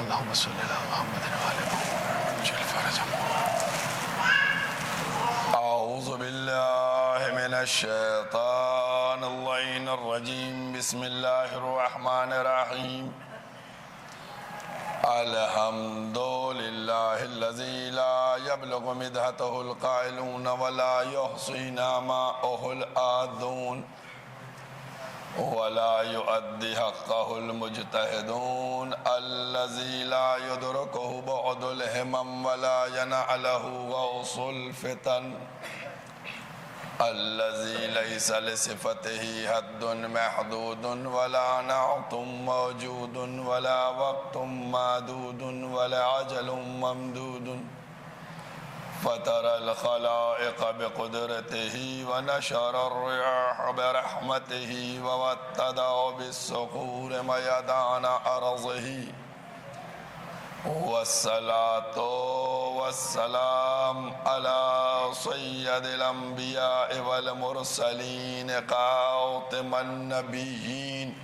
اللهم صل على محمد وعلى محمد وجل فرجهم. اعوذ باللہ من الشیطان اللعین الرجیم. بسم اللہ الرحمن الرحیم. الحمد للہ الذی لا یبلغ مدحتہ القائلون ولا یحصی نعماءہ العادون ولا يؤدي حقه المجتهدون الذي لا يدركه بعد الهمم ولا ينعله غوص الفتن الذي ليس لصفته حد محدود ولا نعت موجود ولا وقت معدود ولا عجل ممدود فترى الخلائق بقدرته ونشر الرياح برحمته ووتدع بالصخور ميدان أرضه والصلاة والسلام على سيد الأنبياء والمرسلين خاتم النبيين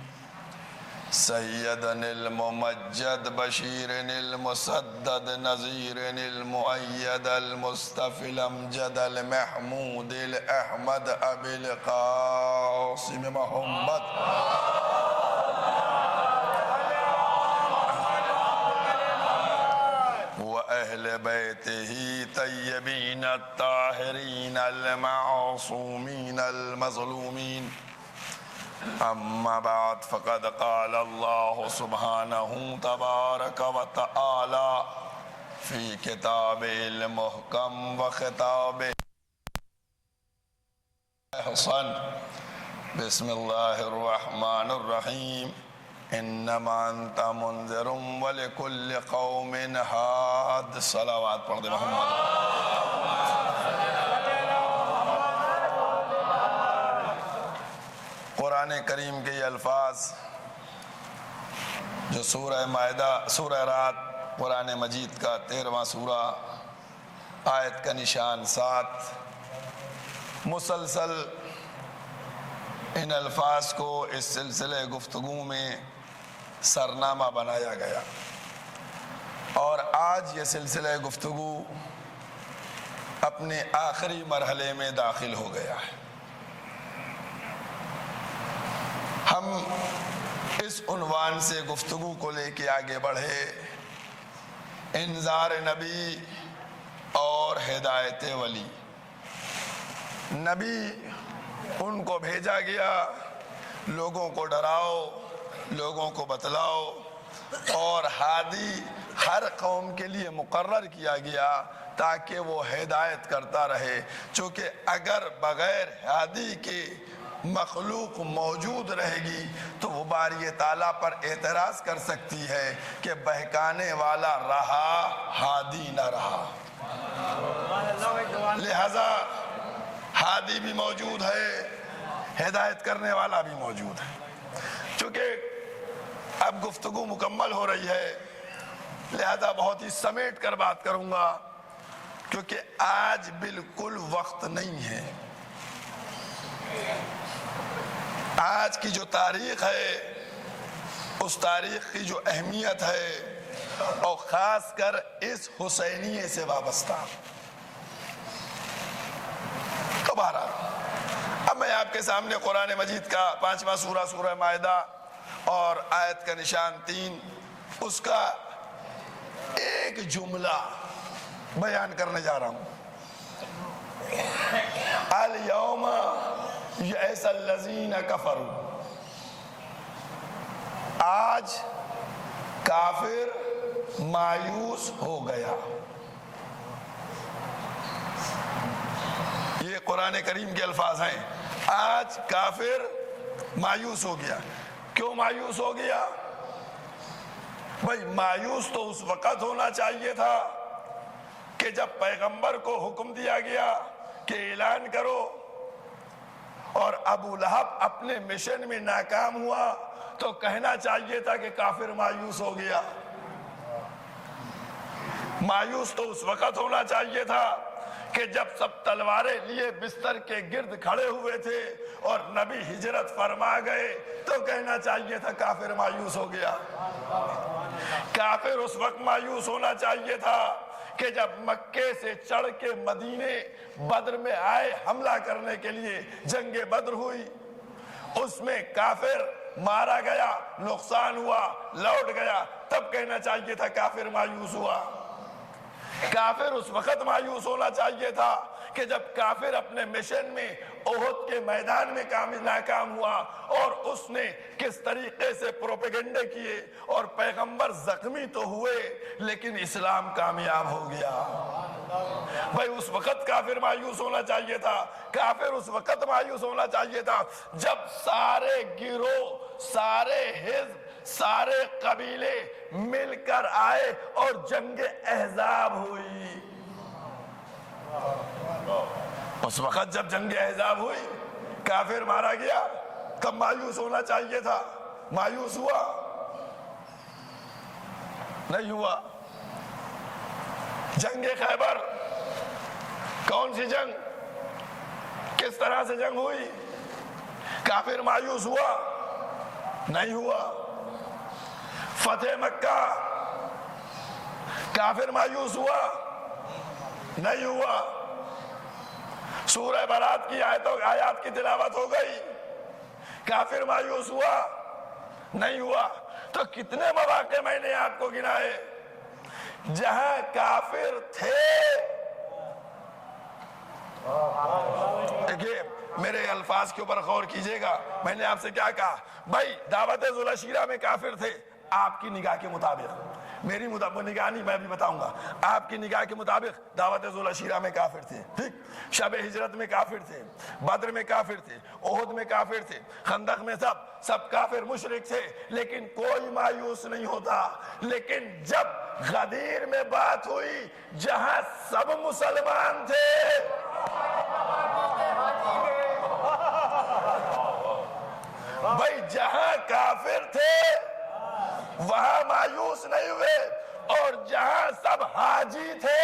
سيدنا الممجد بشير المسدد نذير المؤيد المصطفى الأمجد المحمود الأحمد أبي القاسم محمد وأهل بيته طيبين الطاهرين المعصومين المظلومين. اما بعد فقد قال اللہ سبحانہ تبارک و تعالی فی کتاب المحکم و خطاب احسن. بسم اللہ الرحمن الرحیم. انما انت منذر ولکل قوم ہاد. صلوات پڑھ دے محمد. قرآن کریم کے یہ الفاظ جو سورہ مائدہ سورہ رات قرآن مجید کا 13واں سورہ آیت کا نشان 7 مسلسل ان الفاظ کو اس سلسلے گفتگو میں سرنامہ بنایا گیا اور آج یہ سلسلہ گفتگو اپنے آخری مرحلے میں داخل ہو گیا ہے. ہم اس عنوان سے گفتگو کو لے کے آگے بڑھے انذار نبی اور ہدایت ولی. نبی ان کو بھیجا گیا لوگوں کو ڈراؤ لوگوں کو بتلاؤ اور ہادی ہر قوم کے لیے مقرر کیا گیا تاکہ وہ ہدایت کرتا رہے. چونکہ اگر بغیر ہادی کے مخلوق موجود رہے گی تو وہ باری تعالیٰ پر اعتراض کر سکتی ہے کہ بہکانے والا رہا ہادی نہ رہا. لہذا ہادی بھی موجود ہے ہدایت کرنے والا بھی موجود ہے. چونکہ اب گفتگو مکمل ہو رہی ہے لہذا بہت ہی سمیٹ کر بات کروں گا کیونکہ آج بالکل وقت نہیں ہے. آج کی جو تاریخ ہے اس تاریخ کی جو اہمیت ہے اور خاص کر اس حسینیے سے وابستہ. تو بہرحال اب میں آپ کے سامنے قرآن مجید کا 5واں سورہ سورہ مائدہ اور آیت کا نشان 3 اس کا ایک جملہ بیان کرنے جا رہا ہوں. الیوم یئس الذین کفروا. آج کافر مایوس ہو گیا. یہ قرآن کریم کے الفاظ ہیں. آج کافر مایوس ہو گیا. کیوں مایوس ہو گیا؟ بھائی مایوس تو اس وقت ہونا چاہیے تھا کہ جب پیغمبر کو حکم دیا گیا کہ اعلان کرو اور ابو لہب اپنے مشن میں ناکام ہوا تو کہنا چاہیے تھا کہ کافر مایوس ہو گیا. مایوس تو اس وقت ہونا چاہیے تھا کہ جب سب تلواریں لیے بستر کے گرد کھڑے ہوئے تھے اور نبی ہجرت فرما گئے تو کہنا چاہیے تھا کافر مایوس ہو گیا. کافر اس وقت مایوس ہونا چاہیے تھا کہ جب مکے سے چڑھ کے مدینے بدر میں آئے حملہ کرنے کے لیے. جنگ بدر ہوئی, اس میں کافر مارا گیا, نقصان ہوا, لوٹ گیا, تب کہنا چاہیے تھا کافر مایوس ہوا. کافر اس وقت مایوس ہونا چاہیے تھا کہ جب کافر اپنے مشن میں احد کے میدان میں ناکام ہوا اور اس نے کس طریقے سے پروپیگنڈے کیے اور پیغمبر زخمی تو ہوئے لیکن اسلام کامیاب ہو گیا. بھائی اس وقت کافر مایوس ہونا چاہیے تھا. کافر اس وقت مایوس ہونا چاہیے تھا جب سارے گروہ, سارے حزب, سارے قبیلے مل کر آئے اور جنگ احزاب ہوئی. اس وقت جب جنگ احزاب ہوئی کافر مارا گیا, تب مایوس ہونا چاہیے تھا. مایوس ہوا نہیں ہوا. جنگ خیبر کون سی جنگ, کس طرح سے جنگ ہوئی؟ کافر مایوس ہوا نہیں ہوا. فتح مکہ کافر مایوس ہوا نہیں ہوا. سورہ برات کی آیات کی تلاوت ہو گئی, کافر مایوس ہوا نہیں ہوا. تو کتنے مواقع میں نے آپ کو گنائے جہاں کافر تھے. دیکھیے میرے الفاظ کے اوپر غور کیجئے گا. میں نے آپ سے کیا کہا؟ بھائی دعوت ذوالعشیرہ میں کافر تھے آپ کی نگاہ کے مطابق, میری نگاہ نہیں, میں بھی بتاؤں گا. آپ کی نگاہ کے مطابق دعوت ذوالعشیرہ میں کافر تھے, ٹھیک. شب ہجرت میں کافر تھے, بدر میں کافر تھے, احد میں کافر تھے, خندق میں سب کافر مشرک تھے, لیکن کوئی مایوس نہیں ہوتا. لیکن جب غدیر میں بات ہوئی جہاں سب مسلمان تھے, بھائی جہاں کافر تھے وہاں مایوس نہیں ہوئے, اور جہاں سب حاجی تھے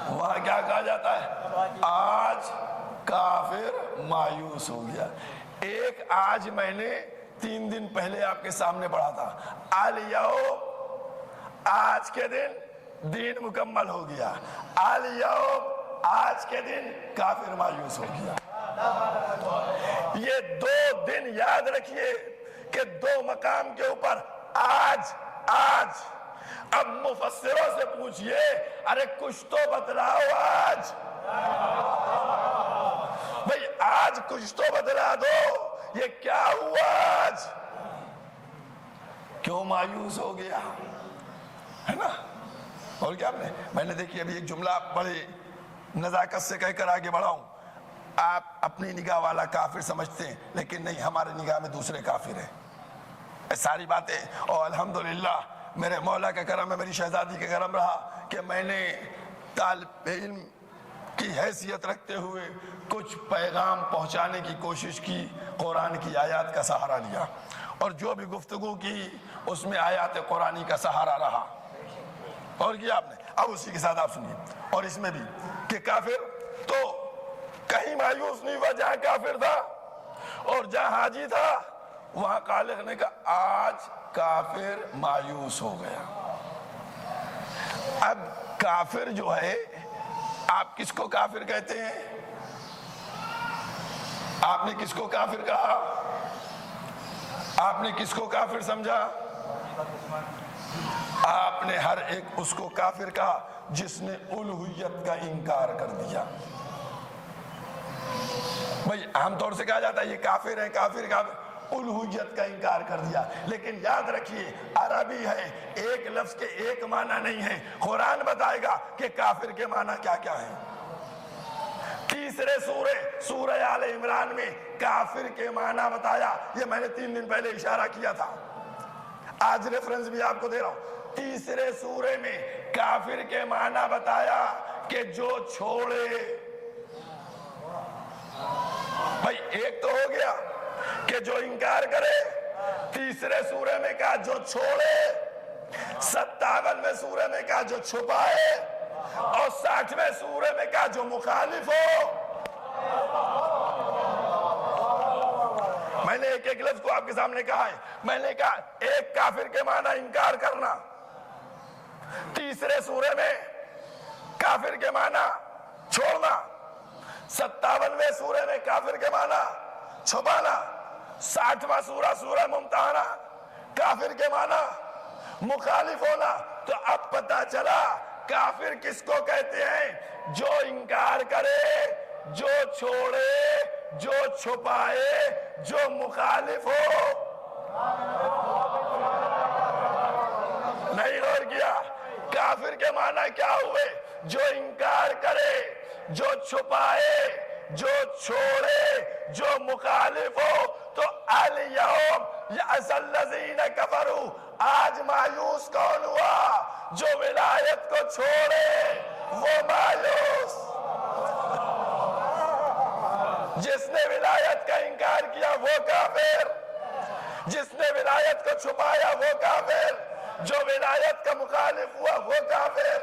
وہاں کیا کہا جاتا ہے؟ آج کافر مایوس ہو گیا. ایک آج میں نے 3 دن پہلے آپ کے سامنے پڑھا تھا, الیوم آج کے دن دین مکمل ہو گیا, الیوم آج کے دن کافر مایوس ہو گیا. یہ 2 دن یاد رکھیے کہ 2 مقام کے اوپر آج. اب مفسروں سے پوچھئے ارے کچھ تو بتلاؤ آج, بھئی آج کچھ تو بتلا دو, یہ کیا ہوا آج, کیوں مایوس ہو گیا ہے نا. اور کیا میں نے دیکھی ابھی ایک جملہ بڑی نزاکت سے کہہ کر آگے بڑھاؤں. آپ اپنی نگاہ والا کافر سمجھتے ہیں لیکن نہیں, ہمارے نگاہ میں دوسرے کافر ہیں. ساری باتیں اور الحمدللہ میرے مولا کا کرم ہے, میری شہزادی کا کرم رہا کہ میں نے طالب علم کی حیثیت رکھتے ہوئے کچھ پیغام پہنچانے کی کوشش کی, قرآن کی آیات کا سہارا لیا, اور جو بھی گفتگو کی اس میں آیات قرآنی کا سہارا رہا. اور کیا آپ نے, اب اسی کے ساتھ آپ سنیے. اور اس میں بھی کہ کافر تو کہیں مایوس نہیں ہوا جہاں کافر تھا, اور جہاں حاجی تھا وہاں خالق نے کہا آج کافر مایوس ہو گیا. اب کافر جو ہے, آپ کس کو کافر کہتے ہیں؟ آپ نے کس کو کافر کہا؟ آپ نے کس کو کافر سمجھا؟ آپ نے ہر ایک اس کو کافر کہا جس نے الوہیت کا انکار کر دیا. بھئی عام طور سے کہا جاتا ہے یہ کافر ہے, کافر الوہیت کا انکار کر دیا. لیکن یاد رکھیے عربی ہے, ایک لفظ کے ایک معنی نہیں ہے. قرآن بتائے گا کہ کافر کے معنی کیا کیا ہے. تیسرے سورہ آل عمران میں کافر کے معنی بتایا, یہ میں نے 3 دن پہلے اشارہ کیا تھا, آج ریفرنس بھی آپ کو دے رہا ہوں. تیسرے سورے میں کافر کے معنی بتایا کہ جو چھوڑے. بھائی ایک تو ہو گیا کہ جو انکار کرے, تیسرے سورے میں کہا جو چھوڑے, 57 میں سورے میں کہا جو چھپائے, اور 60ویں سورے میں کہا جو مخالف ہو. میں نے ایک ایک لفظ کو آپ کے سامنے کہا ہے. میں نے کہا ایک کافر کے معنی انکار کرنا, تیسرے سورے میں کافر کے معنی چھوڑنا, 57ویں سورے میں کافر کے معنی چھپانا, 60واں سورہ سورہ ممتحنہ کافر کے معنی مخالف ہونا. تو اب پتہ چلا کافر کس کو کہتے ہیں؟ جو انکار کرے, جو چھوڑے, جو چھپائے, جو مخالف ہو. نہیں غور کیا؟ کافر کے معنی کیا ہوئے؟ جو انکار کرے, جو چھپائے, جو چھوڑے, جو مخالف ہو. تو الیوم یأس الذین کفروا, آج مایوس کون ہوا؟ جو ولایت کو چھوڑے وہ مایوس. جس نے ولایت کا انکار کیا وہ کافر, جس نے ولایت کو چھپایا وہ کافر, جو ولایت کا مخالف ہوا وہ کافر,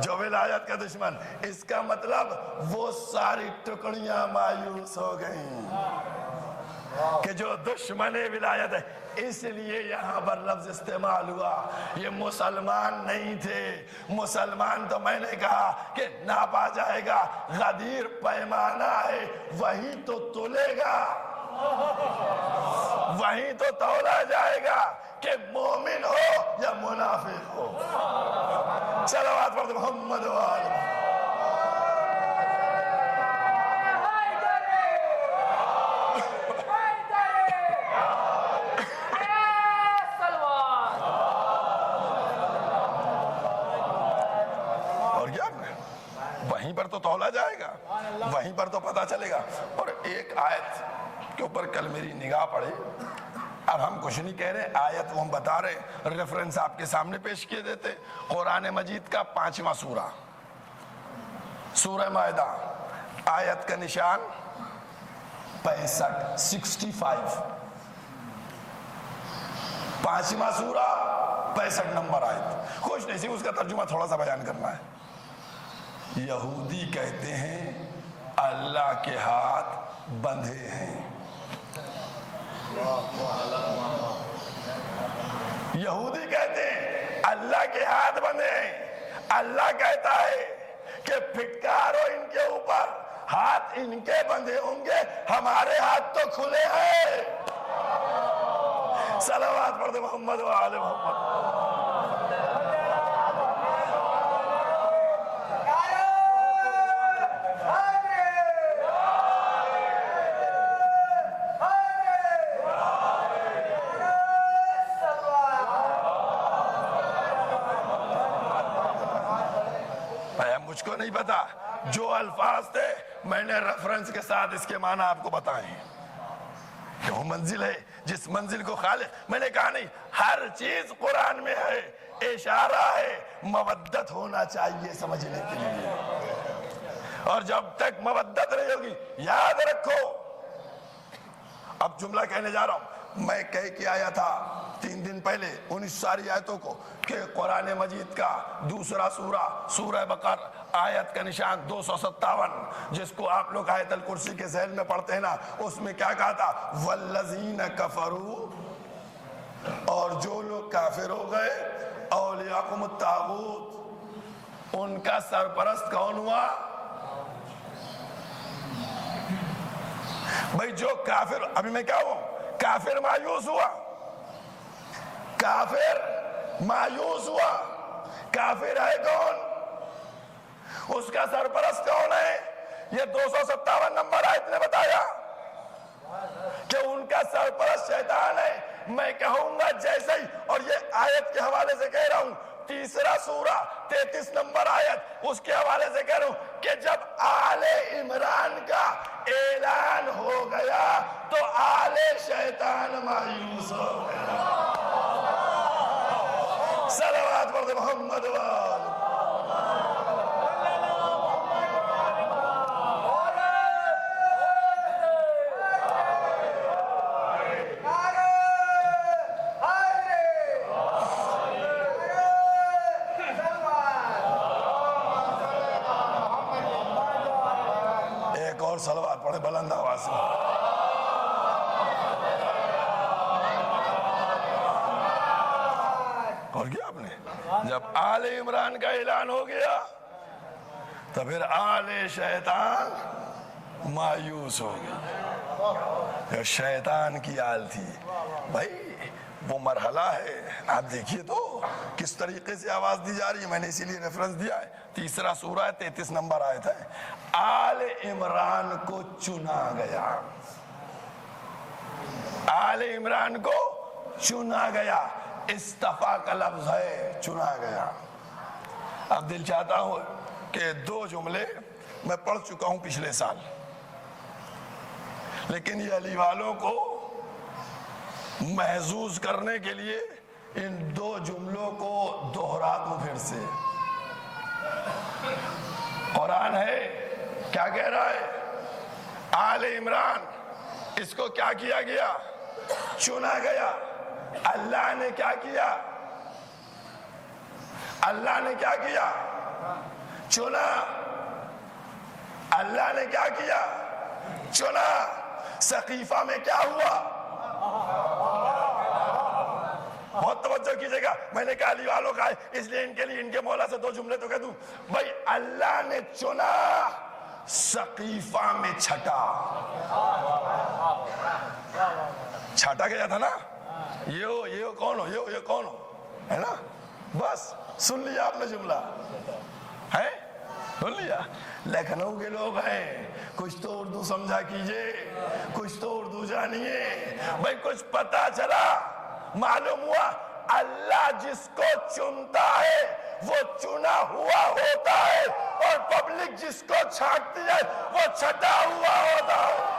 جو ولایت کا دشمن. اس کا مطلب وہ ساری ٹکڑیاں مایوس ہو گئیں کہ جو دشمن ولایت ہے. اس لیے یہاں پر لفظ استعمال ہوا, یہ مسلمان نہیں تھے. مسلمان تو میں نے کہا کہ ناپا جائے گا, غدیر پیمانہ ہے, وہی تو تولے گا, وہی تو تولا جائے گا کہ مومن ہو یا منافق ہو. صلوات پڑھتے محمد و آل محمد. وہیں پر تو تولا جائے گا, وہیں پر تو پتہ چلے گا. اور ایک آیت کے اوپر کل میری نگاہ پڑی, اب ہم کچھ نہیں کہہ رہے, آیت وہ ہم بتا رہے, ریفرنس آپ کے سامنے پیش کیے دیتے. قرآن مجید کا 5واں سورہ, سورہ مائدہ, آیت کا نشان 65, 5واں سورہ 65 نمبر آیت. خوش نہیں سی, اس کا ترجمہ تھوڑا سا بیان کرنا ہے. یہودی کہتے ہیں اللہ کے ہاتھ بندھے ہیں. یہودی کہتے ہیں اللہ کے ہاتھ بندھے ہیں. اللہ کہتا ہے کہ پھٹکارو ان کے اوپر, ہاتھ ان کے بندھے ہوں گے, ہمارے ہاتھ تو کھلے ہیں. صلوات پڑھتے محمد و آل محمد. مجھ کو نہیں پتا, جو الفاظ تھے میں نے ریفرنس کے ساتھ اس کے معنی آپ کو بتائے ہیں. کہ وہ منزل ہے جس منزل کو خالق, میں نے کہا نہیں, ہر چیز قرآن میں ہے, اشارہ ہے, مودت ہونا چاہیے سمجھنے کے لیے. اور جب تک مودت نہیں ہوگی, یاد رکھو, اب جملہ کہنے جا رہا ہوں, میں کہہ کے آیا تھا 3 دن پہلے ان ساری آیتوں کو کہ قرآن مجید کا دوسرا سورہ, سورہ بقرہ, آیت کا نشان 257, جس کو آپ لوگ آیت الکرسی کے ذیل میں پڑھتے ہیں نا, اس میں کیا کہا تھا؟ والذین کفروا, اور جو لوگ کافر ہو گئے, اولیاءکم الطاغوت, ان کا سرپرست کون ہوا؟ بھئی جو کافر, ابھی میں کیا ہوں, کافر مایوس ہوا, کافر مایوس ہوا. کافر ہے کون؟ اس کا سرپرست کون ہے؟ یہ 257 نمبر آیت نے بتایا کہ ان کا سرپرست شیطان ہے. میں کہوں گا جیسے ہی, اور یہ آیت کے حوالے سے کہہ رہا ہوں, تیسرا سورہ 33 نمبر آیت, اس کے حوالے سے کہہ رہا ہوں کہ جب آل عمران کا اعلان ہو گیا تو آل شیطان مایوس ہو گیا. صلوات پڑھتے محمد و آل. اور کیا آپ نے؟ جب آل عمران کا اعلان ہو گیا تو پھر آل شیطان مایوس ہو گئی. شیطان کی آل تھی بھائی، وہ مرحلہ ہے. آپ دیکھیے تو کس طریقے سے آواز دی جا رہی ہے. میں نے اسی لیے ریفرنس دیا ہے، تیسرا سورہ ہے، 33 نمبر آیت ہے. آل عمران کو چنا گیا، آل عمران کو چنا گیا. استفا کا لفظ ہے، چنا گیا. اب دل چاہتا ہوں کہ 2 جملے میں پڑھ چکا ہوں پچھلے سال، لیکن یہ علی والوں کو محظوظ کرنے کے لیے ان 2 جملوں کو دوہرا دوں پھر سے. قرآن ہے، کیا کہہ رہا ہے؟ آل عمران، اس کو کیا کیا گیا؟ چنا گیا. اللہ نے کیا کیا؟ اللہ نے کیا کیا؟ چنا. اللہ نے کیا کیا؟ چنا. سقیفہ میں کیا ہوا؟ بہت توجہ کیجئے گا. میں نے کہا علی والوں کا ہے، اس لیے ان کے لیے ان کے مولا سے 2 جملے تو کہہ دوں. بھائی اللہ نے چنا، سقیفہ میں چھٹا. چھٹا گیا تھا نا. یہ کون ہو، یہ کون ہو، ہے نا. بس سن لیا آپ نے جملہ ہے، سن لیا. لکھنؤ کے لوگ ہیں، کچھ تو اردو سمجھا کیجئے، کچھ تو اردو جانیے. بھائی کچھ پتا چلا، معلوم ہوا اللہ جس کو چنتا ہے وہ چنا ہوا ہوتا ہے، اور پبلک جس کو چھانٹتی ہے وہ چھٹا ہوا ہوتا ہے.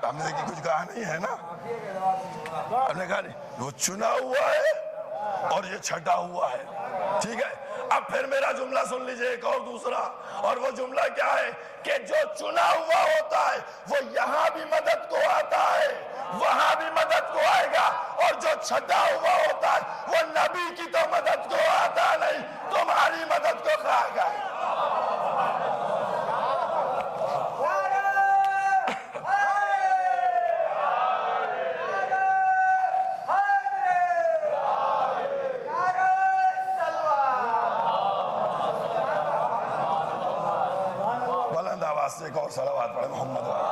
ہم نے کچھ کہا نہیں ہے نا، ہم نے کہا نہیں. وہ چنا ہوا ہے اور یہ چھٹا ہوا ہے. ٹھیک ہے. اب پھر میرا جملہ سن لیجئے، ایک اور دوسرا. اور وہ جملہ کیا ہے کہ جو چنا ہوا ہوتا ہے وہ یہاں بھی مدد کو آتا ہے، وہاں بھی مدد کو آئے گا. اور جو چھٹا ہوا ہوتا ہے وہ نبی کی تو مدد کو آتا نہیں، تمہاری مدد کو کھائے گا. ایک اور صلوات پڑھے محمد والے.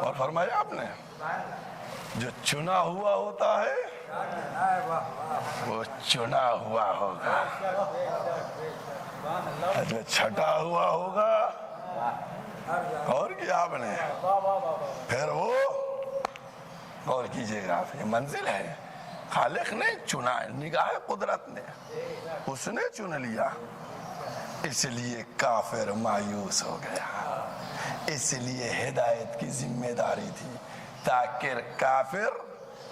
اور فرمایا آپ نے جو چنا ہوا ہوتا ہے وہ چنا ہوا ہوگا، جو چھٹا ہوا ہوگا. اور کیا آپ نے پھر وہ غور کیجئے گا، یہ منزل ہے. خالق نے چنا، نگاہ قدرت نے اس نے چن لیا. اس لیے کافر مایوس ہو گیا. اس لیے ہدایت کی ذمہ داری تھی تاکہ کافر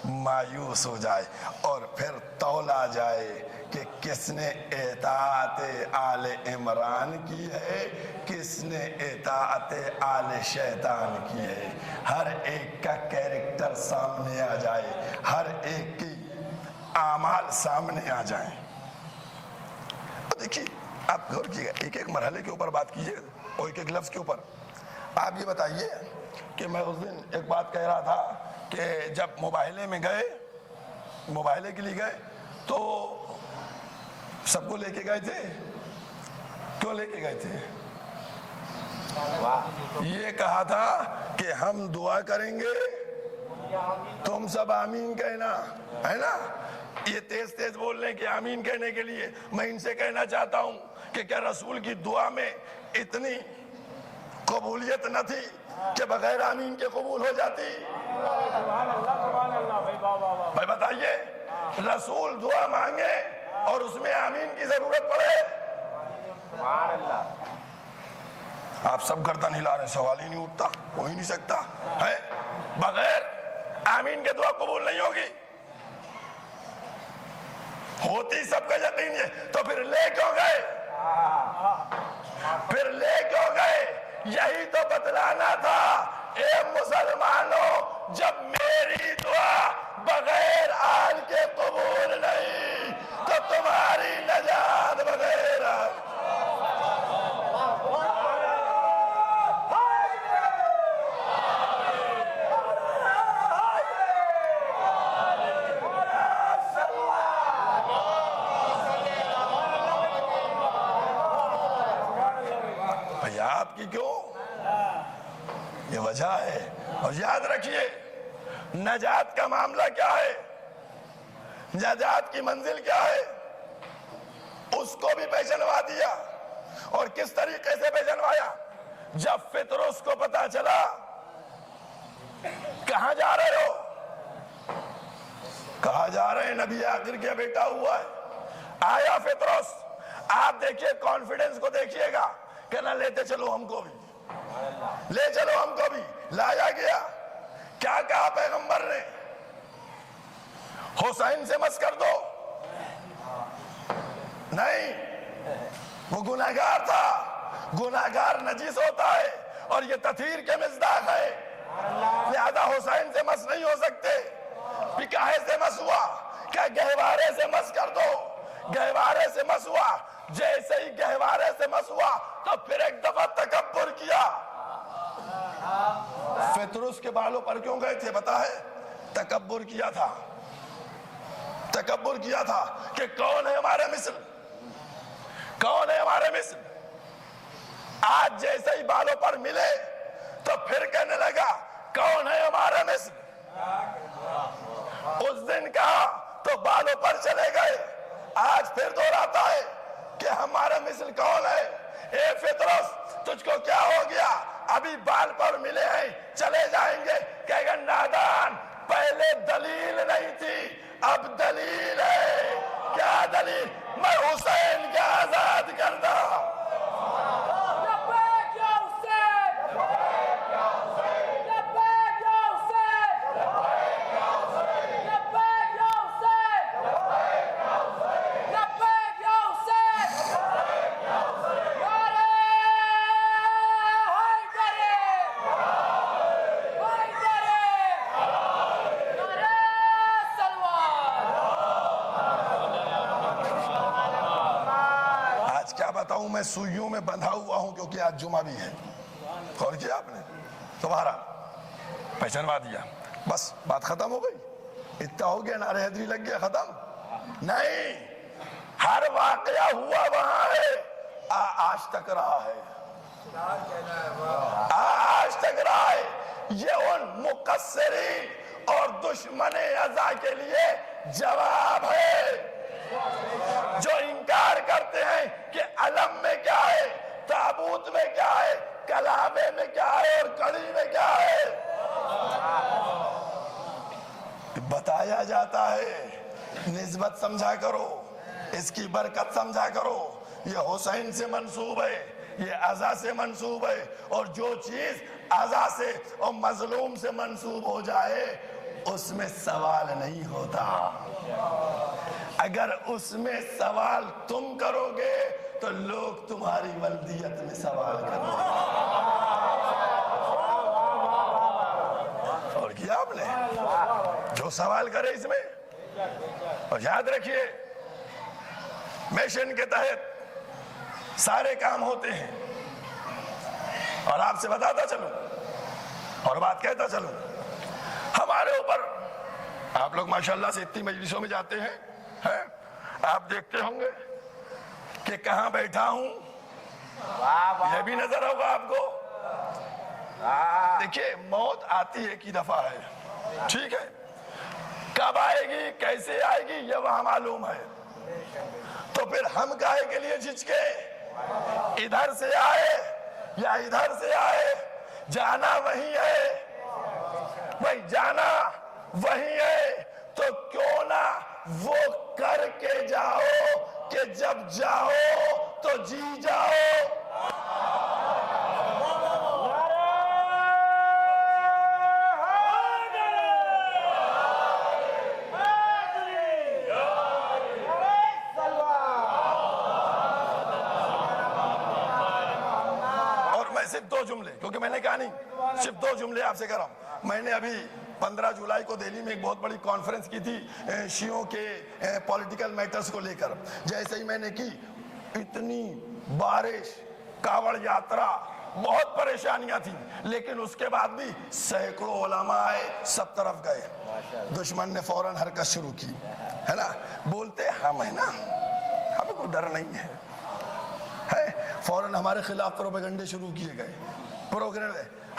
مایوس ہو جائے اور پھر تولا جائے کہ کس نے اطاعت آل عمران کی ہے، کس نے اطاعت آل شیطان کی ہے. ہر ایک کا کیریکٹر سامنے آ جائے، ہر ایک کی اعمال سامنے آ جائیں. دیکھیے آپ غور کیجیے گا، ایک ایک مرحلے کے اوپر بات کیجیے اور ایک ایک لفظ کے اوپر. آپ یہ بتائیے کہ میں اس دن ایک بات کہہ رہا تھا کہ جب مباہلے میں گئے، مباہلے کے لیے گئے تو سب کو لے کے گئے تھے. کیوں لے کے گئے تھے؟ یہ کہا تھا کہ ہم دعا کریں گے، تم سب آمین کہنا، ہے نا. یہ تیز تیز بول رہے ہیں کہ آمین کہنے کے لیے. میں ان سے کہنا چاہتا ہوں کہ کیا رسول کی دعا میں اتنی قبولیت نہ تھی کہ بغیر آمین کے قبول ہو جاتی؟ بھائی بتائیے، رسول دعا مانگے اور اس میں آمین کی ضرورت پڑے؟ آپ سب گردن ہلا رہے، سوال ہی نہیں اٹھتا، ہو ہی نہیں سکتا ہے. بغیر آمین کے دعا قبول نہیں ہوگی. ہوتی سب کا یقین ہے تو پھر لے کیوں گئے؟ پھر لے کیوں گئے؟ یہی تو بتلانا تھا، اے مسلمانوں، جب میری دعا بغیر آل کے قبول نہیں تو تمہاری نجات بغیر آل۔ بھئی آپ کی کیوں؟ یہ وجہ ہے۔ اور یاد رکھیے نجات کا معاملہ کیا ہے، نجات کی منزل کیا ہے، اس کو بھی پہچنوا دیا۔ اور کس طریقے سے پہچنوایا؟ جب پطرس کو پتا چلا کہاں جا رہے ہو، کہاں جا رہے ہیں؟ نبی آخر کے بیٹا ہوا ہے۔ آیا پطرس، آپ دیکھیے کانفیڈنس کو دیکھیے گا کہ نہ لیتے چلو ہم کو بھی، لے چلو ہم کو بھی۔ لایا گیا، کیا کہا پیغمبر نے؟ حسین سے مس کر دو؟ نہیں، وہ گناہگار تھا، گناہگار نجس ہوتا ہے اور یہ تطہیر کے مصداق ہے، لہذا حسین سے مس نہیں ہو سکتے۔ پھر کاہے سے مس ہوا؟ کیا گہوارے سے مس کر دو؟ گہوارے سے مس ہوا، جیسے ہی گہوارے سے مس ہوا تو پھر ایک دفعہ تکبر کیا۔ پطرس کے بالوں پر کیوں گئے تھے پتا ہے؟ تکبر کیا تھا، تکبر کیا تھا کہ کون ہے ہمارے مثل، کون ہے ہمارے مثل۔ آج جیسے ہی بالوں پر ملے تو پھر کہنے لگا کون ہے ہمارے مثل۔ اس دن کہا تو بالوں پر چلے گئے، آج پھر دہراتا ہے کہ ہمارا مثل کون ہے۔ اے پطرس، تجھ کو کیا ہو گیا؟ ابھی بال پر ملے ہیں، چلے جائیں گے، کہے گا نادان، پہلے دلیل نہیں تھی، اب دلیل ہے۔ کیا دلیل؟ میں حسین کا آزاد کردہ۔ لبیک یا حسین، لبیک یا حسین، لبیک یا حسین، لبیک یا حسین، لبیک یا حسین، لبیک یا حسین، لبیک یا حسین، لبیک یا حسین، نعرہ حیدر، حیدر، نعرہ سلوان۔ آج کیا بتاؤں، میں سوئیوں میں بندھا ہوا ہوں کیونکہ آج جمعہ بھی ہے۔ غور کیا آپ نے؟ تمہارا پہچانوا دیا، بس بات ختم ہو گئی، اتنا ہو گیا، نعرہ حیدری لگ گیا، ختم نہیں۔ ہر واقعہ ہوا وہاں ہے، آج تک رہا ہے، آج تک رہا ہے۔ یہ ان مقصرین اور دشمن ازا کے لیے جواب ہے جو انکار کرتے ہیں کہ علم میں کیا ہے، تابوت میں کیا ہے، کلابے میں کیا ہے اور کڑی میں کیا ہے۔ بتایا جاتا ہے، نسبت سمجھا کرو، اس کی برکت سمجھا کرو، یہ حسین سے منسوب ہے، یہ ازا سے منسوب ہے، اور جو چیز ازا سے اور مظلوم سے منسوب ہو جائے اس میں سوال نہیں ہوتا۔ اگر اس میں سوال تم کرو گے تو لوگ تمہاری ولدیت میں سوال کریں گے۔ اور کیا آپ نے جو سوال کرے اس میں۔ اور یاد رکھیے میشن کے تحت سارے کام ہوتے ہیں، اور آپ سے بتاتا چلوں اور بات کہتا چلوں، ہمارے اوپر آپ لوگ ماشاءاللہ سے اتنی مجلسوں میں جاتے ہیں، آپ دیکھتے ہوں گے کہ کہاں بیٹھا ہوں، یہ بھی نظر ہوگا آپ کو۔ دیکھیے موت آتی ایک ہی دفعہ ہے، ٹھیک ہے، کب آئے گی کیسے آئے گی یہ وہاں معلوم ہے، تو پھر ہم کاہے کے لیے جھجکے؟ ادھر سے آئے یا ادھر سے آئے، جانا وہی ہے، بھائی جانا وہی ہے، تو کیوں نہ وہ کر کے جاؤ کہ جب جاؤ تو جی جاؤ۔ صرف 2 جملے، کیونکہ میں نے کہا نہیں، صرف 2 جملے آپ سے کر رہا ہوں. میں نے ابھی 15 جولائی کو دہلی میں ایک بہت بڑی کانفرنس کی تھی شیعوں کے پولیٹیکل میٹرز کو لے کر. جیسے ہی میں نے کی، اتنی بارش، کاوڑ یاترا، بہت پریشانیاں تھیں، لیکن اس کے بعد بھی سینکڑوں علماء آئے، سب طرف گئے. دشمن نے فوراً حرکت شروع کی، ہے نا، بولتے ہم ہیں نا، ہمیں کوئی ڈر نہیں ہے. فوراً ہمارے خلاف پروپیگنڈے شروع کیے گئے. پروگرام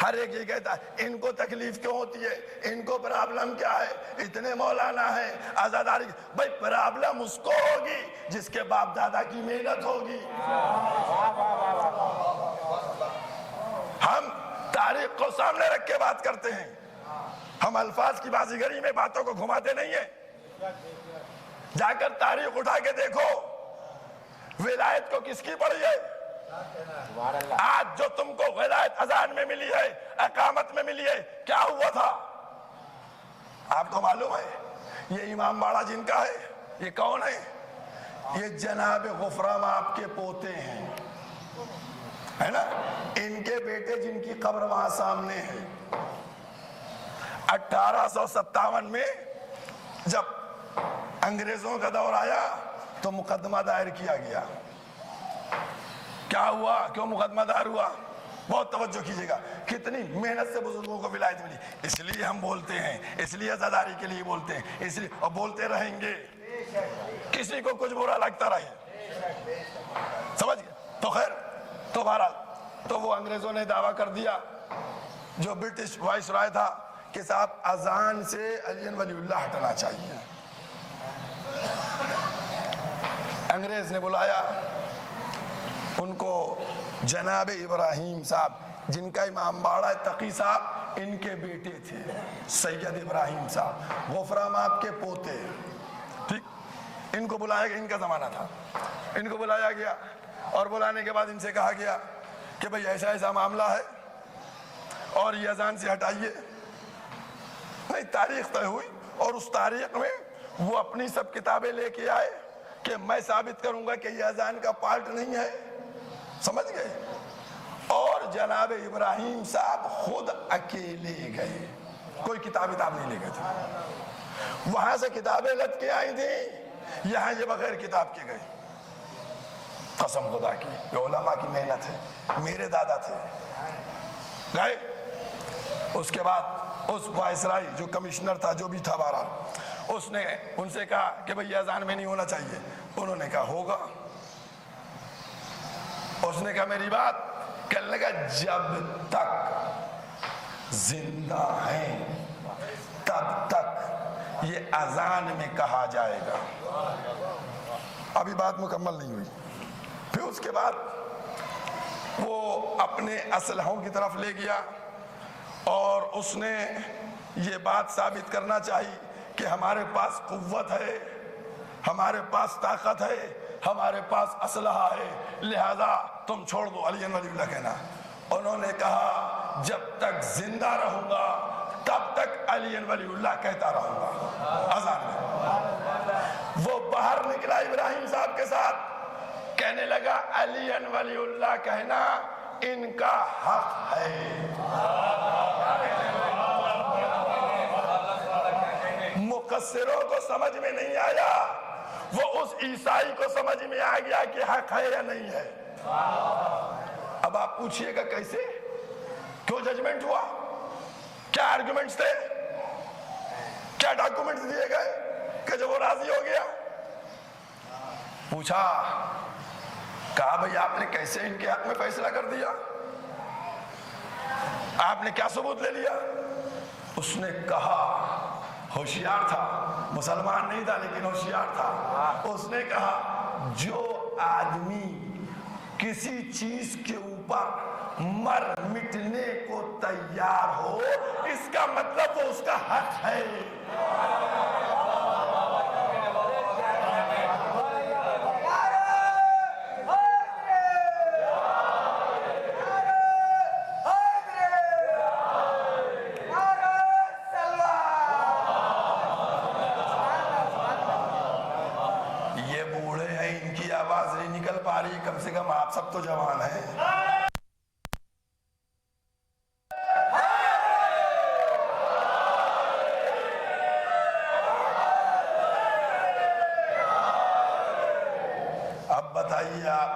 ہر ایک یہ کہتا ہے ان کو تکلیف کیوں ہوتی ہے، ان کو پرابلم کیا ہے، اتنے مولانا ہیں آزاداری. بھائی پرابلم اس کو ہوگی جس کے باپ دادا کی محنت ہوگی. ہم تاریخ کو سامنے رکھ کے بات کرتے ہیں، ہم الفاظ کی بازیگری میں باتوں کو گھماتے نہیں ہیں. جا کر تاریخ اٹھا کے دیکھو، ولایت کو کس کی پڑی ہے؟ آج جو تم کو ولایت اذان میں ملی ہے، اقامت میں ملی ہے، کیا ہوا تھا آپ کو معلوم ہے؟ یہ امام باڑہ جن کا ہے، یہ کون ہے؟ یہ جناب غفرام آپ کے پوتے ہیں، ہے نا، ان کے بیٹے جن کی قبر وہاں سامنے ہے. 1857 میں جب انگریزوں کا دور آیا تو مقدمہ دائر کیا گیا. کیا ہوا؟ کیوں مقدمہ دائر ہوا؟ بہت توجہ کیجئے گا. کتنی محنت سے بزرگوں کو ولایت ملی. اس لیے ہم بولتے ہیں، اس لیے عزاداری کے لیے بولتے ہیں، اس لیے اور بولتے رہیں گے، کسی کو کچھ برا لگتا رہے. سمجھ گئے؟ تو خیر، تو بہرحال تو وہ انگریزوں نے دعویٰ کر دیا، جو برٹش وائس رائے تھا، کہ صاحب اذان سے علی ولی اللہ ہٹنا چاہیے. انگریز نے بلایا ان کو، جناب ابراہیم صاحب جن کا امام باڑہ تقی صاحب ان کے بیٹے تھے، سید ابراہیم صاحب غفرام آپ کے پوتے. ٹھیک، ان کو بلایا گیا، ان کا زمانہ تھا، ان کو بلایا گیا اور بلانے کے بعد ان سے کہا گیا کہ بھئی ایسا ایسا معاملہ ہے اور یہ اذان سے ہٹائیے. نہیں، تاریخ طے ہوئی اور اس تاریخ میں وہ اپنی سب کتابیں لے کے آئے کہ میں ثابت کروں گا کہ یہ اذان کا پارٹ نہیں ہے. سمجھ گئے؟ اور جناب ابراہیم صاحب خود اکیلے گئے، کوئی کتاب نہیں لے گئے تھے. وہاں سے کتابیں لد کے آئی تھیں، یہاں یہ بغیر کتاب کے گئے. قسم خدا کی، یہ علماء کی محنت ہے. میرے دادا تھے، گئے. اس کے بعد اس وائسرائی جو کمشنر تھا، جو بھی تھا بہرحال، اس نے ان سے کہا کہ بھئی یہ اذان میں نہیں ہونا چاہیے. انہوں نے کہا ہوگا. اس نے کہا میری بات، کہنے لگا جب تک زندہ ہیں تب تک یہ اذان میں کہا جائے گا. ابھی بات مکمل نہیں ہوئی. پھر اس کے بعد وہ اپنے اسلحوں کی طرف لے گیا اور اس نے یہ بات ثابت کرنا چاہی کہ ہمارے پاس قوت ہے، ہمارے پاس طاقت ہے، ہمارے پاس اسلحہ ہے، لہذا تم چھوڑ دو علی ولی اللہ کہنا. انہوں نے کہا جب تک زندہ رہوں گا تب تک علی ولی اللہ کہتا رہوں گا اذان میں. وہ باہر نکلا ابراہیم صاحب کے ساتھ، کہنے لگا علی ولی اللہ کہنا ان کا حق ہے. مقصروں کو سمجھ میں نہیں آیا، وہ اس عیسائی کو سمجھ میں آ گیا کہ حق ہے یا نہیں ہے. اب آپ پوچھئے گا کیسے، کیوں ججمنٹ ہوا، کیا آرگومنٹس تھے، کیا ڈاکومنٹس دیے گئے کہ جب وہ راضی ہو گیا؟ پوچھا، کہا بھئی آپ نے کیسے ان کے حق میں فیصلہ کر دیا، آپ نے کیا ثبوت لے لیا؟ اس نے کہا، ہوشیار تھا، مسلمان نہیں تھا لیکن ہوشیار تھا. اس نے کہا جو آدمی کسی چیز کے اوپر مر مٹنے کو تیار ہو، اس کا مطلب وہ اس کا حق ہے. کم سے کم آپ سب تو جوان ہیں. بتائیے آپ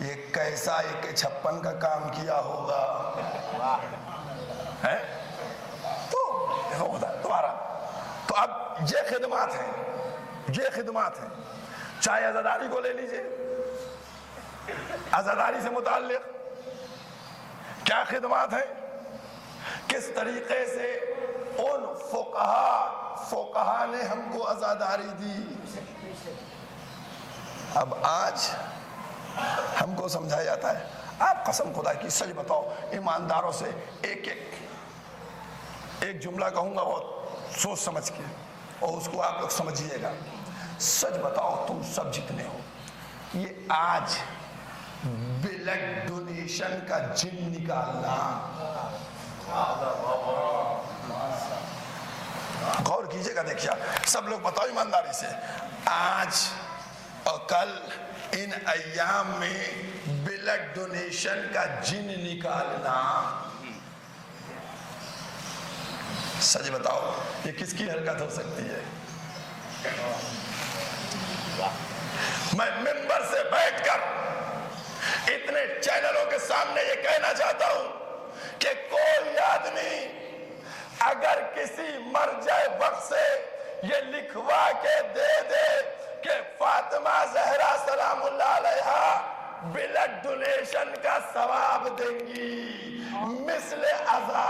یہ کیسا AK-56 کا کام کیا ہوگا ہے؟ تو دوبارہ تو اب یہ خدمات ہیں چاہے عزاداری کو لے لیجئے، عزاداری سے متعلق کیا خدمات ہیں، کس طریقے سے ان فقہا نے ہم کو عزاداری دی۔ اب آج ہم کو سمجھایا جاتا ہے، آپ قسم خدا کی سچ بتاؤ ایمانداروں سے، ایک جملہ کہوں گا بہت سوچ سمجھ کے، اور اس کو آپ لوگ سمجھیے گا، سچ بتاؤ تم سب جتنے ہو، یہ آج بلڈ ڈونیشن کا جن نکالنا، غور کیجئے گا، دیکھیا سب لوگ بتاؤ ایمانداری سے، آج اور کل ان ایام میں بلڈ ڈونیشن کا جن نکالنا، سچ بتاؤ یہ کس کی حرکت ہو سکتی ہے؟ میں ممبر سے بیٹھ کر اتنے چینلوں کے سامنے یہ کہنا چاہتا ہوں کہ کوئی آدمی اگر کسی مرجع وقت سے یہ لکھوا کے دے دے کہ فاطمہ زہرا سلام اللہ علیہا بلڈ ڈونیشن کا ثواب دیں گی مثل عزا،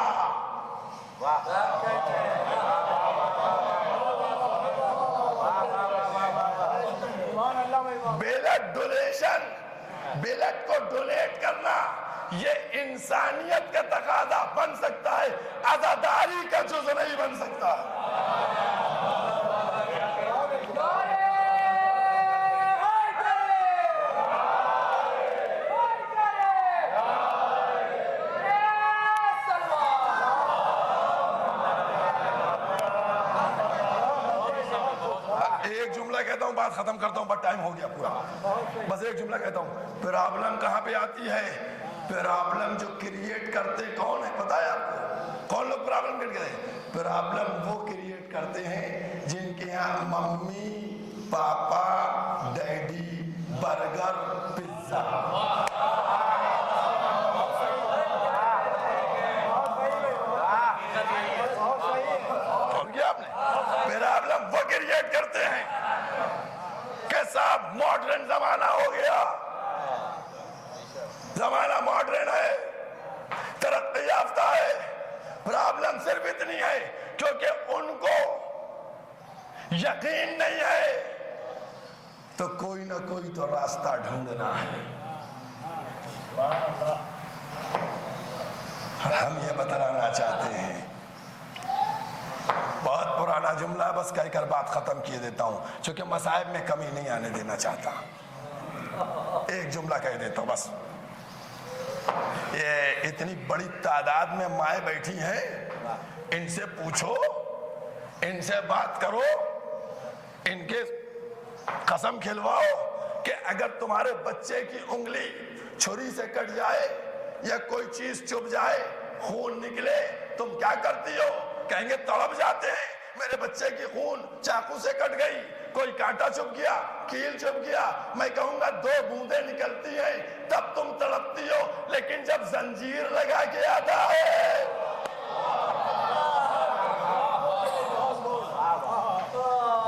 بلڈ ڈونیشن، بلڈ کو ڈونیٹ کرنا یہ انسانیت کا تقاضا بن سکتا ہے، عزاداری کا جز نہیں بن سکتا۔ ایک جملہ کہتا ہوں، بات ختم کرتا ہوں، بس ٹائم ہو گیا پورا، بس ایک جملہ کہتا ہوں، پرابلم کہاں پہ آتی ہے؟ پرابلم جو کریٹ کرتے کون ہے پتہ ہے آپ کو؟ کون لوگ پرابلم کریٹ کرتے ہیں؟ پرابلم وہ کریٹ کرتے ہیں جن کے یہاں ممی، پاپا، ڈیڈی، برگر، پیزا، پرابلم وہ کریٹ کرتے ہیں کہ صاحب ماڈرن زمانہ ہو گیا، زمانہ ماڈرن ہے، ترقی یافتہ ہے، پرابلم صرف اتنی ہے کیونکہ ان کو یقین نہیں ہے تو کوئی نہ کوئی تو راستہ ڈھونڈنا ہے۔ ہم یہ بتلانا چاہتے ہیں، بہت پرانا جملہ بس کہہ کر بات ختم کیے دیتا ہوں چونکہ مصائب میں کمی نہیں آنے دینا چاہتا، ایک جملہ کہہ دیتا ہوں بس۔ یہ اتنی بڑی تعداد میں مائیں بیٹھی ہیں، ان سے پوچھو، ان سے بات کرو، ان کے قسم کھلواؤ کہ اگر تمہارے بچے کی انگلی چھری سے کٹ جائے یا کوئی چیز چبھ جائے، خون نکلے، تم کیا کرتی ہو؟ کہیں گے تڑپ جاتے ہیں، میرے بچے کی خون چاقو سے کٹ گئی، کوئی کانٹا چبھ گیا، کیل چبھ گیا، میں کہوں گا 2 بوندیں نکلتی ہیں تب تم تڑپتی ہو، لیکن جب زنجیر لگا کے آتا ہے،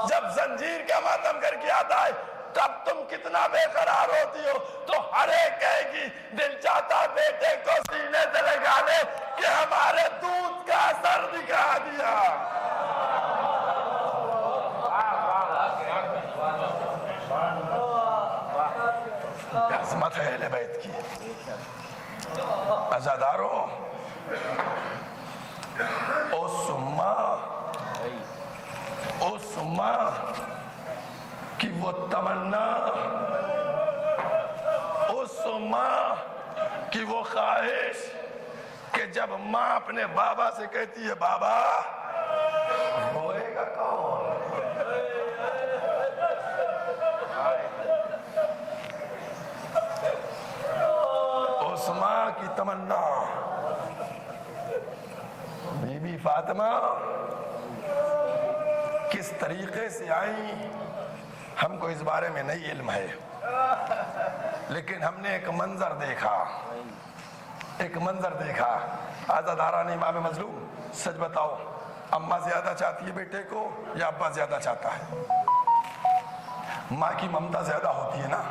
جب زنجیر کا ماتم کر کے آتا ہے تب تم کتنا بے قرار ہوتی ہو۔ تو ہر ایک کہے گی دل چاہتا بیٹے کو سینے سے لگا لے کہ ہمارے دودھ کا اثر دکھا دیا۔ عظمت ہے اہل بیت کی۔ عزاداروں، اسما کی وہ تمنا، اسما کی وہ خواہش کہ جب ماں اپنے بابا سے کہتی ہے بابا، روئے گا کون؟ اسما کی تمنا، بی بی فاطمہ کس طریقے سے آئیں ہم کو اس بارے میں نہیں علم ہے، لیکن ہم نے ایک منظر دیکھا، عزاداران امام مظلوم، سچ بتاؤ اماں زیادہ چاہتی ہے بیٹے کو یا ابا زیادہ چاہتا ہے؟ ماں کی ممتا زیادہ ہوتی ہے نا،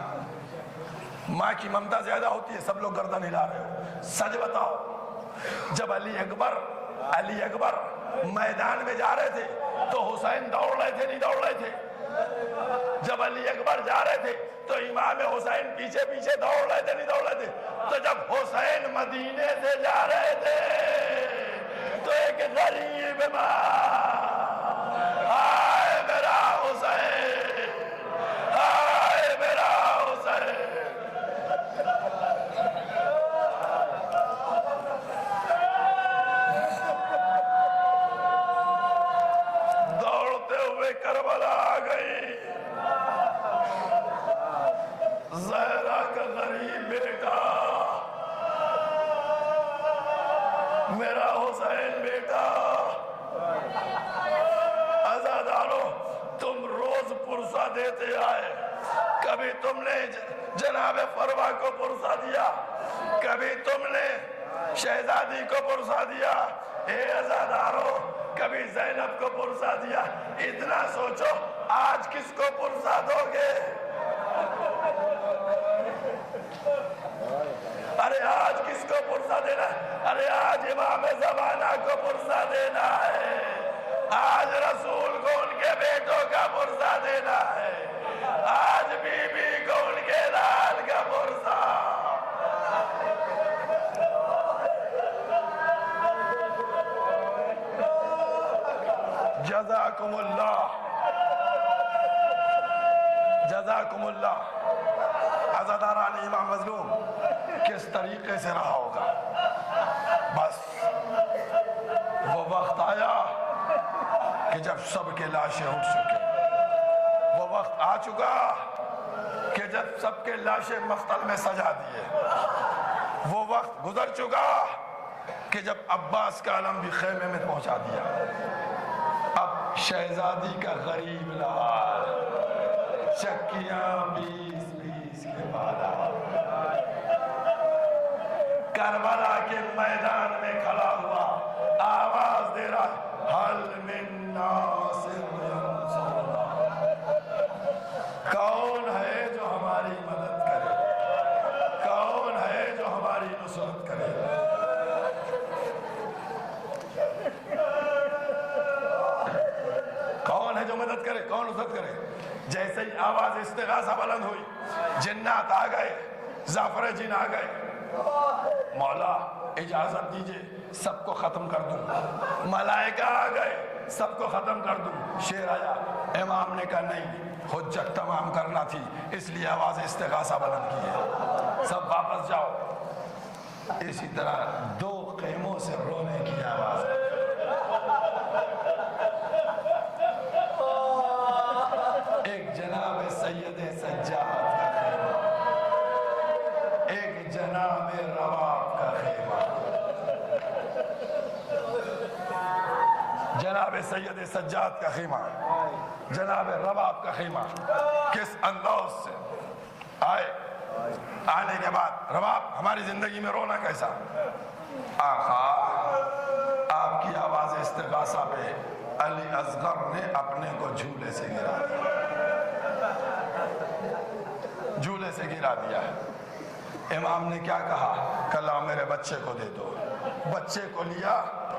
ماں کی ممتا زیادہ ہوتی ہے۔ سب لوگ گردن ہلا رہے ہو، سچ بتاؤ جب علی اکبر میدان میں جا رہے تھے تو حسین دوڑ رہے تھے نہیں دوڑ رہے تھے؟ جب علی اکبر جا رہے تھے تو امام حسین پیچھے پیچھے دوڑ رہے تھے نہیں دوڑ رہے تھے؟ تو جب حسین مدینے سے جا رہے تھے تو ایک غریب ماں، ہائے میرا حسین، ہائے میرا حسین، دوڑتے ہوئے کربلا آ گئی۔ زہرا کا غریب بیٹا، میرا حسین بیٹا، عزادارو تم روز پرسہ دیتے آئے، کبھی تم نے جناب فروا کو پرسہ دیا، کبھی تم نے شہزادی کو پرسہ دیا، اے عزادارو کبھی زینب کو پرسہ دیا، اتنا سوچو آج کس کو پرسہ دو گے؟ ارے آج کس کو پرسہ دینا ہے؟ ارے آج امام زمانہ کو پرسہ دینا ہے، آج رسول کو ان کے بیٹوں کا پرسہ دینا ہے، آج بی بی کو ان کے لال کا پرسہ۔ جزاکم اللہ، جزاکم اللہ۔ عزاداران امام مظلوم کس طریقے سے رہا ہوگا؟ بس وہ وقت آیا کہ جب سب کے لاشیں اٹھ چکے، وہ وقت آ چکا کہ جب سب کے لاشیں مقتل میں سجا دیے، وہ وقت گزر چکا کہ جب عباس کا علم بھی خیمے میں پہنچا دیا۔ اب شہزادی کا غریب لال چکیاں 20 کے بعد کربلا کے میدان میں کھڑا ہوا، آواز دے رہا ہے، حل من ناصر ینصرنا، کون ہے جو ہماری مدد کرے، کون ہے جو ہماری نصرت کرے؟ کون ہے جو مدد کرے، کون نصرت کرے؟ جیسے ہی آواز استغاثہ بلند ہوئی، جنات آ گئے، زعفر جن آ گئے، مولا اجازت دیجئے سب کو ختم کر دوں، ملائکہ آ گئے سب کو ختم کر دوں۔ شیر آیا، امام نے کہا نہیں، حجت تمام کرنا تھی، اس لیے آواز استغاثہ بلند کی ہے، سب واپس جاؤ۔ اسی طرح 2 خیموں سے رونے کی آواز ہے۔ ایک جناب سید سجاد کا خیمہ، ایک جناب رباب کا خیمہ۔ جناب سید سجاد کا خیمہ، جناب رباب کا خیمہ کس انداز سے آئے؟ آنے کے بعد رباب ہماری زندگی میں رونا کیسا؟ آقا آپ کی آواز استغاثہ پہ علی اصغر نے اپنے کو جھولے سے گرا دیا، جھولے سے گرا دیا ہے۔ امام نے کیا کہا؟ کلا میرے بچے کو دے دو۔ بچے کو لیا،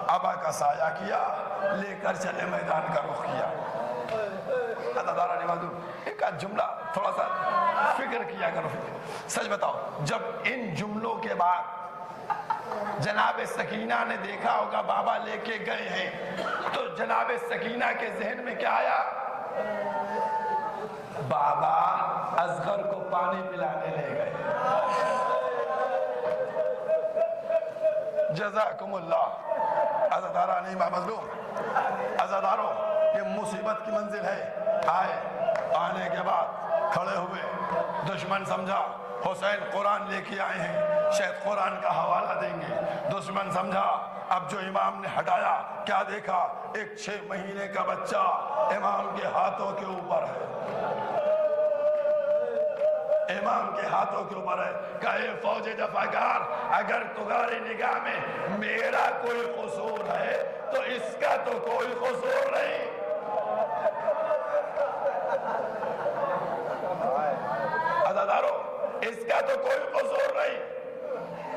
ابا کا سایہ کیا، لے کر چلے میدان کا رخ کیا۔ عزاداران معذور ایک آدھ جملہ تھوڑا سا فکر کیا کرو، سچ بتاؤ جب ان جملوں کے بعد جناب سکینہ نے دیکھا ہوگا بابا لے کے گئے ہیں، تو جناب سکینہ کے ذہن میں کیا آیا؟ بابا اصغر کو پانی پلانے لے گئے۔ جزاکم اللہ۔ عزاداران امام مظلوم، عزاداروں یہ مصیبت کی منزل ہے۔ آئے، آنے کے بعد کھڑے ہوئے، دشمن سمجھا حسین قرآن لے کے آئے ہیں، شاید قرآن کا حوالہ دیں گے۔ دشمن سمجھا اب جو امام نے ہٹایا، کیا دیکھا؟ ایک 6 مہینے کا بچہ امام کے ہاتھوں کے اوپر ہے۔ امام کے ہاتھوں کے اوپر ہے کہ اے فوج دفاعگر، اگر تمہاری نگاہ میں میرا کوئی قصور ہے تو اس کا تو کوئی قصور نہیں۔ عزادارو، اس کا تو کوئی قصور نہیں۔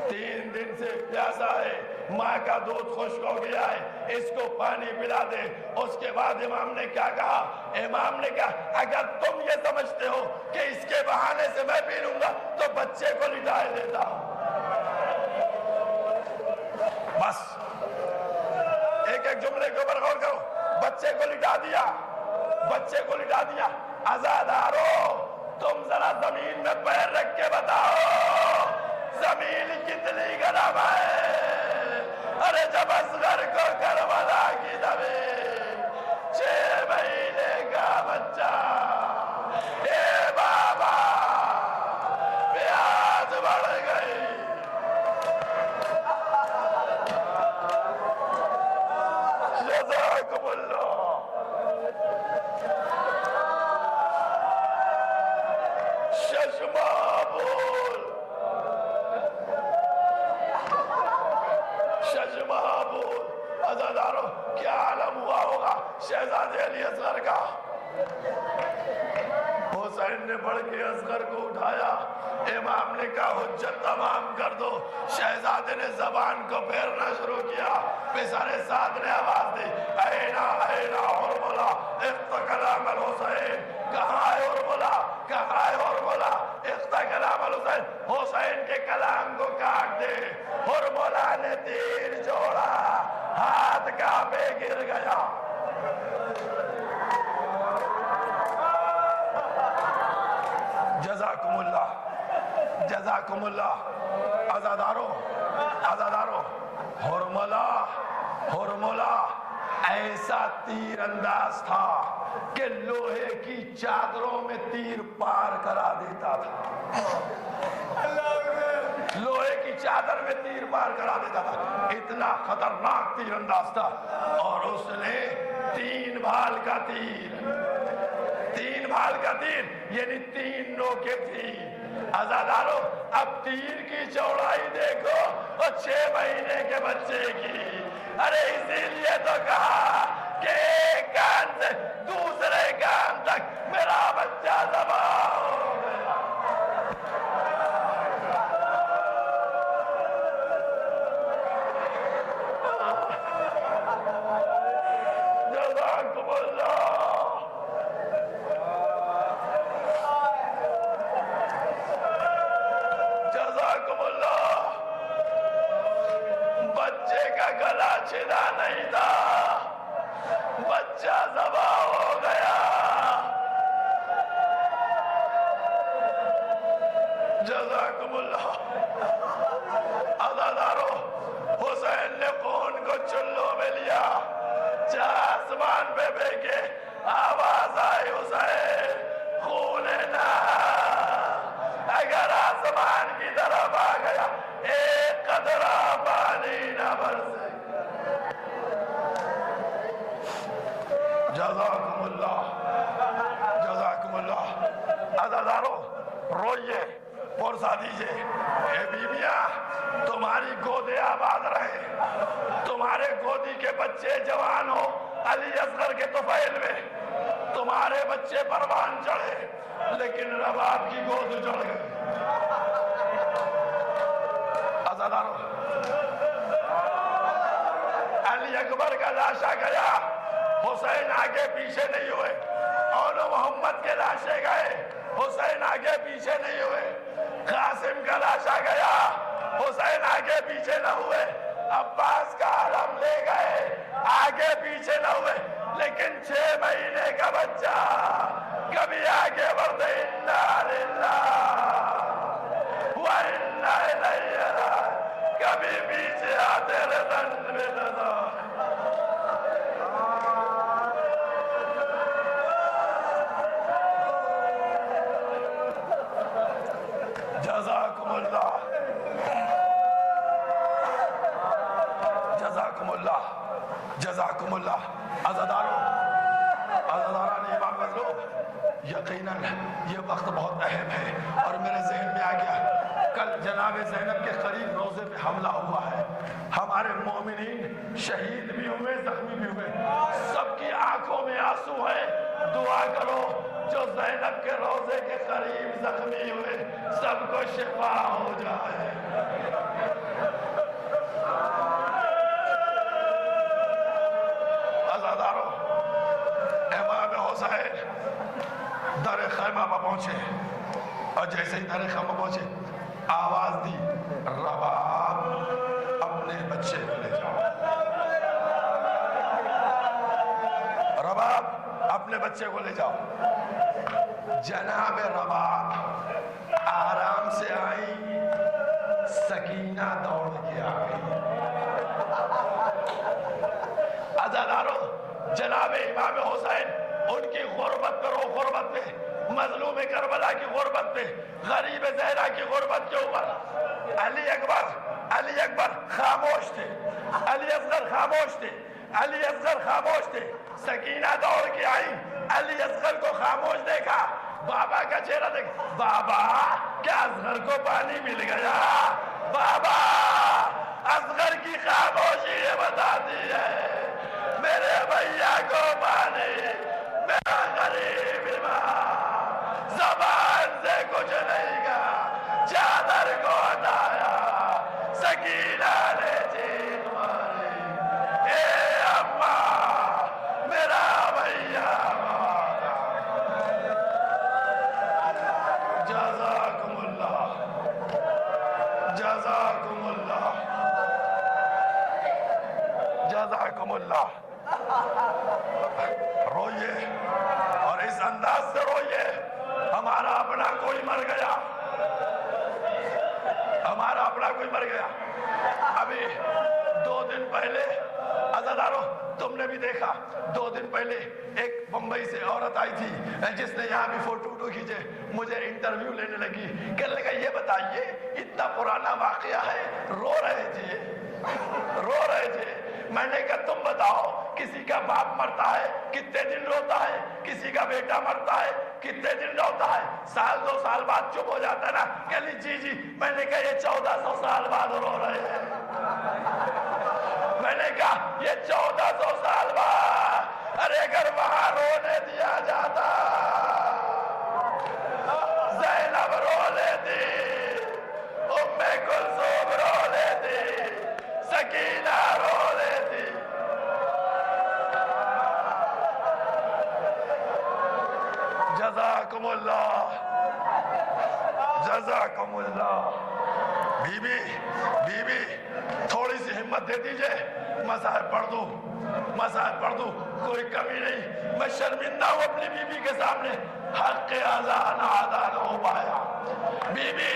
3 دن سے پیاسا ہے، ماں کا دودھ خشک ہو گیا ہے، اس کو پانی پلا دے۔ اس کے بعد امام نے کیا کہا؟ امام نے کہا اگر تم یہ سمجھتے ہو کہ اس کے بہانے سے میں پی لوں گا تو بچے کو لٹائے دیتا ہوں۔ بس ایک ایک جملے کے اوپر غور کرو۔ بچے کو لٹا دیا، بچے کو لٹا دیا۔ عزادارو، تم ذرا زمین میں پیر رکھ کے بتاؤ زمین کتنی گرم ہے۔ ارے جب اصغر کو کربلا کی زمین 6 مہینے کا بچہ، اے بابا پیاس بڑھ گئی۔ جزاکم اللہ۔ ششمابول، ششمابول۔ عزادارو، کیا عالم ہوا ہوگا شہزادے علی اصغر کا۔ حسین نے بڑھ کے اصغر کو اٹھایا، امام نے کہا حجت تمام کر دو۔ شہزادے نے زبان کو پھیرنا شروع کیا، پسر سعد نے آواز دی اینا اینا حرملہ افتکلام الحسین۔ کہاں ہے حرملہ، کہاں ہے حرملہ افتکلام الحسین۔ حسین کے کلام کو کاٹ دے۔ حرملہ نے تیر جوڑا، ہاتھ کعبے گر گیا۔ جزاکم اللہ، جزاکم اللہ۔ عزادارو، عزادارو، حرملہ ایسا تیر انداز تھا کہ لوہے کی چادروں میں تیر پار کرا دیتا تھا۔ لوہے کی چادر میں تیر پار کرا دیتا تھا، اتنا خطرناک تیر انداز تھا۔ اور اس نے 3 بھال کا تیر، 3 بھال کا تیر یعنی 3 نوکیں تھی۔ عزادارو، اب تیر کی چوڑائی دیکھو اور 6 مہینے کے بچے کی۔ ارے اسی لیے تو کہا کہ ایک کان سے دوسرے کان تک میرا بچہ ذبح ہو گیا۔ جزاکم اللہ۔ جزاکم اللہ۔ بچے کا گلا چھنا نہیں تھا، بچہ ذبح ہو گیا۔ جزاکم اللہ۔ عزادارو، حسین نے خون کو چلوں میں لیا، آسمان پہ پھینکے، آواز آئی حسین خون نہ، اگر آسمان کی طرف آ گیا ایک قطرہ پانی نہ برسے۔ جزاکم اللہ، جزاکم اللہ۔ عزادارو، روئیے، پرسا دیجئے۔ اے بیویاں، تمہاری گودیں آباد رہے، تمہارے گودی کے بچے جوان ہو علی اصغر کے طفیل میں، تمہارے بچے پروان چڑھے، لیکن رباب کی گود اجڑ گئی۔ عزادارو، علی اکبر کا لاشا گیا، حسین آگے پیچھے نہیں ہوئے۔ اول محمد کے لاشے گئے، حسین آگے پیچھے نہیں ہوئے۔ قاسم کا لاشا گیا، حسین آگے پیچھے نہ ہوئے۔ عباس کا علم لے گئے، آگے پیچھے نہ ہوئے، لیکن 6 مہینے کا بچہ کبھی آگے بڑھتے انا للہ و انا الیہ راجعون، کبھی پیچھے آتے رتن میں نظر۔ جزاکم اللہ، جزاکم اللہ، جزاکم اللہ۔ عزادارو، عزاداران امام مظلوم، یقیناً یہ وقت بہت اہم ہے اور میرے ذہن میں آ گیا کل جناب زینب کے قریب روزے پہ حملہ ہوا ہے، ہمارے مومنین شہید بھی ہوئے زخمی بھی ہوئے، سب کی آنکھوں میں آنسو ہے، دعا کرو جو زینب کے روزے کے قریب زخمی ہوئے سب کو شفا ہو جائے۔ عزادارو، امام حسین در خیمہ پر پہنچے اور جیسے ہی در خیمہ پہنچے آواز دی، رباب اپنے بچے کو لے جاؤ، رباب اپنے بچے کو لے جاؤ۔ جناب رباب آرام سے آئی، سکینہ دوڑ کے آ گئی۔ عزادارو، جناب امام حسین ان کی غربت کرو، غربت پہ، مظلوم کربلا کی غربت پہ، غریب زہرا کی غربت کے اوپر علی اکبر خاموش تھے، علی اصغر خاموش تھے، علی اصغر خاموش تھے۔ سکینہ دوڑ کے آئی، علی اصغر کو خاموش دیکھا، بابا کا چہرہ دیکھ، بابا کیا اصغر کو پانی مل گیا؟ بابا اصغر کی خاموشی یہ بتاتی ہے میرے بھیا کو پانی، میرا غریب امام زبان سے کچھ نہیں کہا، چادر کو ہٹایا، سکینہ نے چیخ ماری، اے اماں میرا بھیا مارا۔ جزاکم اللہ، جزاکم اللہ، جزاکم اللہ۔ روئیے اور اس انداز سے روئیے، ہمارا اپنا کوئی مر گیا، ہمارا اپنا کوئی مر گیا۔ ابھی 2 دن پہلے عزادارو تم نے بھی دیکھا، 2 دن پہلے ایک بمبئی سے عورت آئی تھی جس نے یہاں بھی فوٹو کھینچے، مجھے انٹرویو لینے لگی، کہنے لگا یہ بتائیے اتنا پرانا واقعہ ہے، رو رہے تھے۔ میں نے کہا تم بتاؤ کسی کا باپ مرتا ہے کتنے دن روتا ہے، کسی کا بیٹا مرتا ہے کتنے دن روتا ہے، سال 2 سال بعد چپ ہو جاتا ہے نا؟ کہلی جی میں نے کہا یہ 1400 سال بعد رو رہے ہیں۔ میں نے کہا یہ 1400 سال بعد، ارے اگر وہاں رونے دیا جاتا زینب رو لیتی، ام کلثوم رو لیتی، سکینہ رو لیتی۔ جزاکم اللہ، جزاکم اللہ۔ بی بی تھوڑی سی ہمت دے دیجئے، مصائب پڑھ دوں، کوئی کمی نہیں۔ میں شرمندہ ہوں اپنی بی بی کے سامنے، حق اذان ادا نہ ہو پایا، بی بی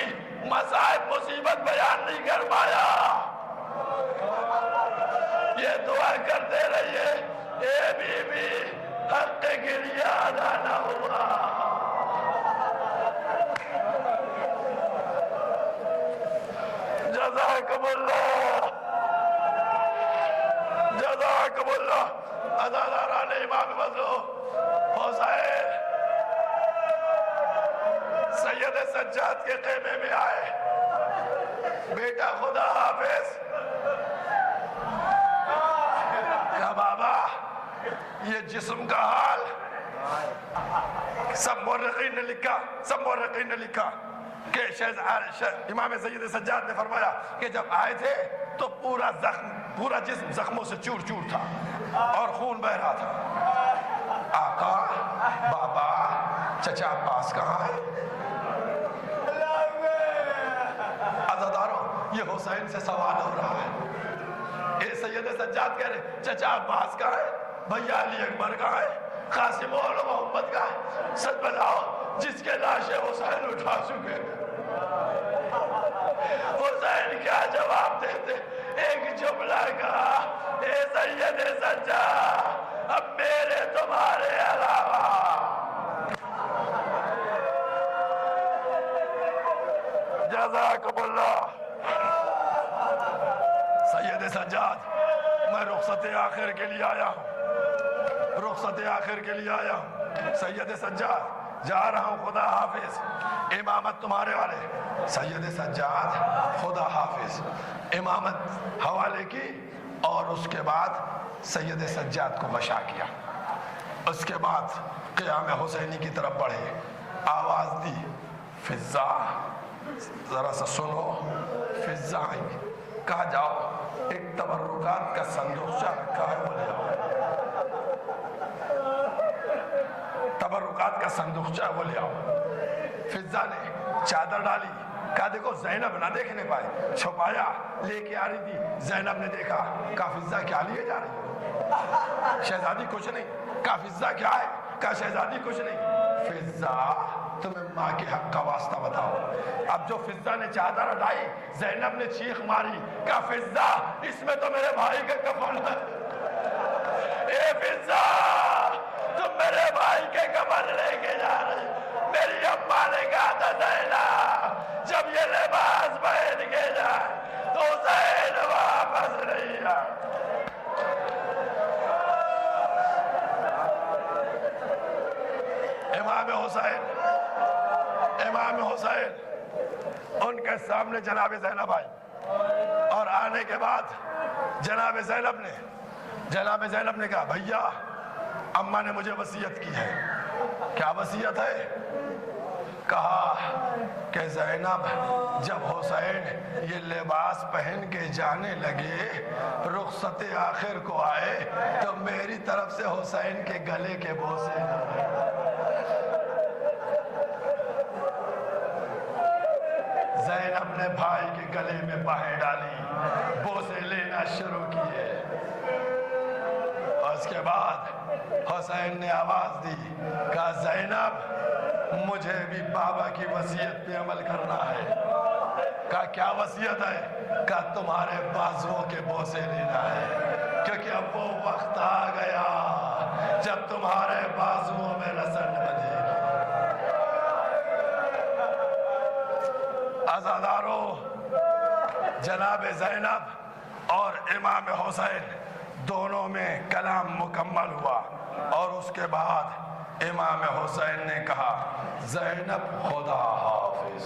مصائب مصیبت بیان نہیں کر پایا۔ یہ دعا کرتے رہیے، اے بی بی حق گریہ ادا نہ ہوا۔ جزاکم اللہ، جزاکم اللہ۔ عزاداران امام مظلوم حسین سید سجاد کے خیمے میں آئے، بیٹا خدا حافظ، کہا بابا یہ جسم کا حال، سب مورخین نے لکھا کہ امام سید سجاد نے فرمایا کہ جب آئے تھے تو پورا جسم زخموں سے چور چور تھا اور خون بہ رہا تھا۔ آقا، بابا، چچا عباس کہاں ہے؟ عزادارو یہ حسین سے سوال ہو رہا ہے، اے سید سجاد کہہ رہے چچا عباس کہاں ہے، بھیا علی اکبر کہاں ہے، قاسم اور محمد کہاں ہے؟ سچ بتاؤ جس کے لاشیں حسین اٹھا چکے، حسین کیا جواب دیتے؟ ایک جملہ کہا، اے سید سجاد اب میرے تمہارے علاوہ جزاکم اللہ۔ سید سجاد میں رخصت آخر کے لیے آیا ہوں، سید سجاد جا رہا ہوں خدا حافظ، امامت تمہارے والے سید سجاد خدا حافظ، امامت حوالے کی اور اس کے بعد سید سجاد کو مشا کیا۔ اس کے بعد قیام حسینی کی طرف بڑھے، آواز دی فضا، ذرا سا سنو، فضا آئی، کہا جاؤ ایک تبرکات کا صندوقچہ رکھا ہے وہ لے آؤ، تبرکات کا صندوقچہ وہ لے آؤ۔ فضا نے چادر ڈالی، کہا دیکھو زینب نہ دیکھنے پائے، چھپایا، لے کے آ رہی تھی، زینب نے دیکھا، کہا فضا کیا لیے جا رہی ہو؟ شہزادی کچھ نہیں۔ کہا فضا کیا ہے؟ کہا شہزادی کچھ نہیں۔ فضا تمہیں ماں کے حق کا واسطہ بتاؤ۔ اب جو فضا نے چادر اٹھائی، زینب نے چیخ ماری، کہا فضا اس میں تو میرے بھائی کا کفن ہے۔ اے فضا تم میرے بھائی کے کفن لے کے جا رہی، میری اماں نے کہا تھا زینب جب یہ لباس پہن کے جائے تو حسین واپس نہیں آئے۔ امام حسین ان کے سامنے جناب زینب آئی، اور آنے کے بعد جناب زینب نے کہا بھیا اماں نے مجھے وصیت کی ہے۔ کیا وصیت ہے؟ کہا کہ زینب جب حسین یہ لباس پہن کے جانے لگے، رخصت آخر کو آئے تو میری طرف سے حسین کے گلے کے بوسے زینب نے بھائی کے گلے میں باہیں ڈالی، بوسے لینا شروع کیے۔ اور اس کے بعد حسین نے آواز دی، کہا زینب مجھے بھی بابا کی وصیت پہ عمل کرنا ہے۔ کہا کیا وصیت ہے؟ کہا تمہارے بازوؤں کے بوسے لینا ہے، کیونکہ اب وہ وقت آ گیا جب تمہارے بازوؤں میں رسن بنے گی۔ عزادارو، جناب زینب اور امام حسین دونوں میں کلام مکمل ہوا، اور اس کے بعد امام حسین نے کہا زینب خدا حافظ۔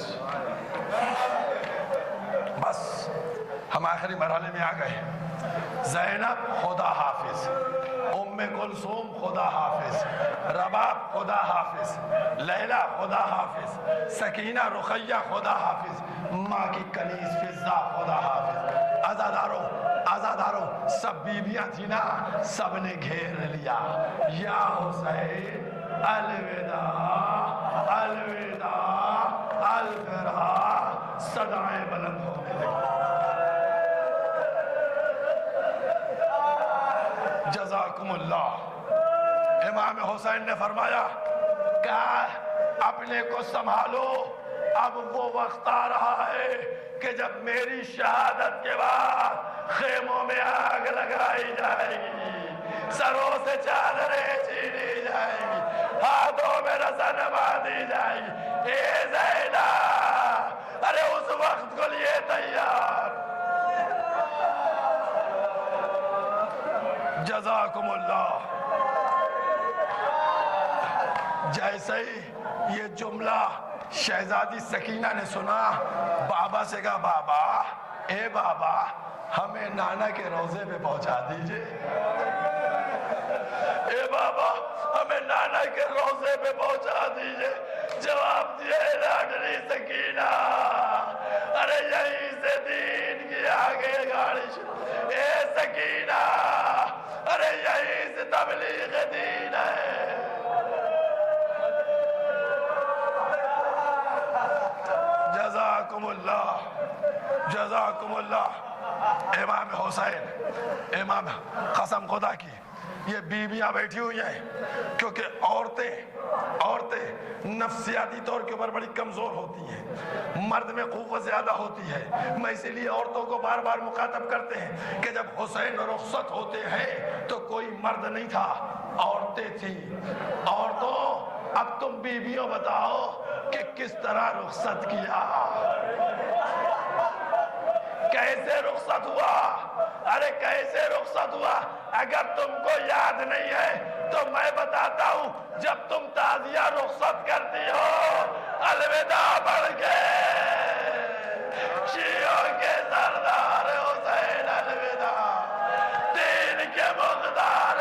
بس ہم آخری مرحلے میں آ گئے۔ زینب خدا حافظ، ام کلثوم خدا حافظ، رباب خدا حافظ، لیلا خدا حافظ، سکینہ رقیہ خدا حافظ، ماں کی کنیز فضا خدا حافظ۔ عزادارو سب بیویاں تھی نا، سب نے گھیر لیا، یا حسین الوداع الوداع الفراق، صدائیں بلند ہونے لگی۔ جزاکم اللہ۔ امام حسین نے فرمایا کہ اپنے کو سنبھالو، اب وہ وقت آ رہا ہے کہ جب میری شہادت کے بعد خیموں میں آگ لگائی جائے گی، سروں سے چادریں چھینی جائیں گی، ہاتھوں میں رسن باندھی جائے گی۔ اے زینب، ارے اس وقت کو لیے تیار۔ جزاکم اللہ۔ جیسے ہی یہ جملہ شہزادی سکینہ نے سنا، بابا سے کہا بابا، اے بابا ہمیں نانا کے روضے پہ پہنچا دیجئے، اے بابا ہمیں نانا کے روضے پہ پہنچا دیجئے۔ جواب دیا لاڈلی سکینہ، ارے یہیں سے دین کی آگے گاڑی شروع، اے سکینہ ارے یہیں سے تبلیغ دین ہے۔ جزاکم اللہ، جزاکم اللہ۔ امام حسین، امام قسم خدا کی یہ بیویاں بیٹھی ہوئی ہیں، کیونکہ عورتیں نفسیاتی طور کے اوپر بڑی کمزور ہوتی ہیں، مرد میں قوت زیادہ ہوتی ہے۔ میں اسی لیے عورتوں کو بار بار مخاطب کرتے ہیں کہ جب حسین رخصت ہوتے ہیں تو کوئی مرد نہیں تھا، عورتیں تھیں۔ عورتوں اب تم بیویوں بتاؤ کہ کس طرح رخصت کیا، کیسے رخصت ہوا؟ ارے کیسے رخصت ہوا؟ اگر تم کو یاد نہیں ہے تو میں بتاتا ہوں جب تم تعزیہ رخصت کرتی ہو الوداع پڑھ کے شیعوں کے سردار حسین الوداع، دین کے مقدار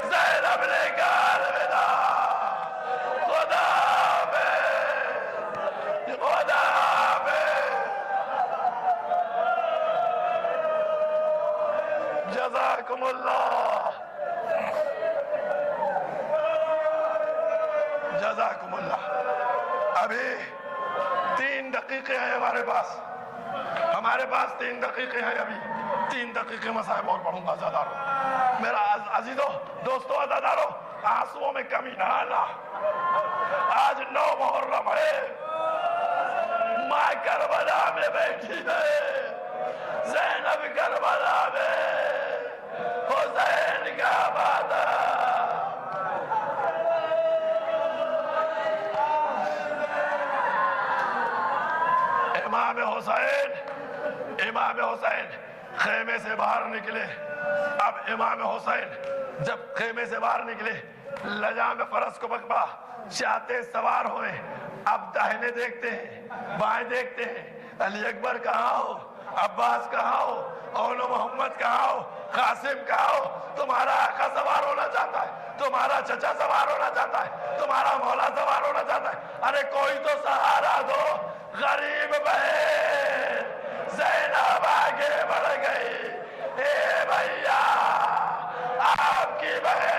زینب نے کہا الوداع، خدا حافظ، خدا حافظ، جزاکم اللہ، جزاکم اللہ۔ ابھی 3 دقیقے ہیں ہمارے پاس 3 دقیقے ہیں، ابھی 3 دقیقے مصائب اور پڑھوں گا عزادارو، میرا عزیزو دوستو عزادارو، آنسوؤں میں کمی نہ آنا۔ آج 9 محرم ہے، ماں کربلا میں بیٹھی ہے، زینب کربلا میں، حسین کا بادہ، امام حسین خیمے سے باہر نکلے۔ اب امام حسین جب خیمے سے باہر نکلے، لجام فرس کو پکڑا، چاہتے سوار ہوئے، اب داہنے دیکھتے ہیں، بائیں دیکھتے ہیں، علی اکبر کہاں ہو، عباس کہاں ہو، اول محمد کہاں ہو، قاسم کہاں ہو؟ تمہارا آقا سوار ہونا چاہتا ہے، تمہارا چچا سوار ہونا چاہتا ہے، تمہارا مولا سوار ہونا چاہتا ہے، ارے کوئی تو سہارا دو، غریب بہن زینب آگے بڑھ گئی، اے بھیا آپ کی بہن،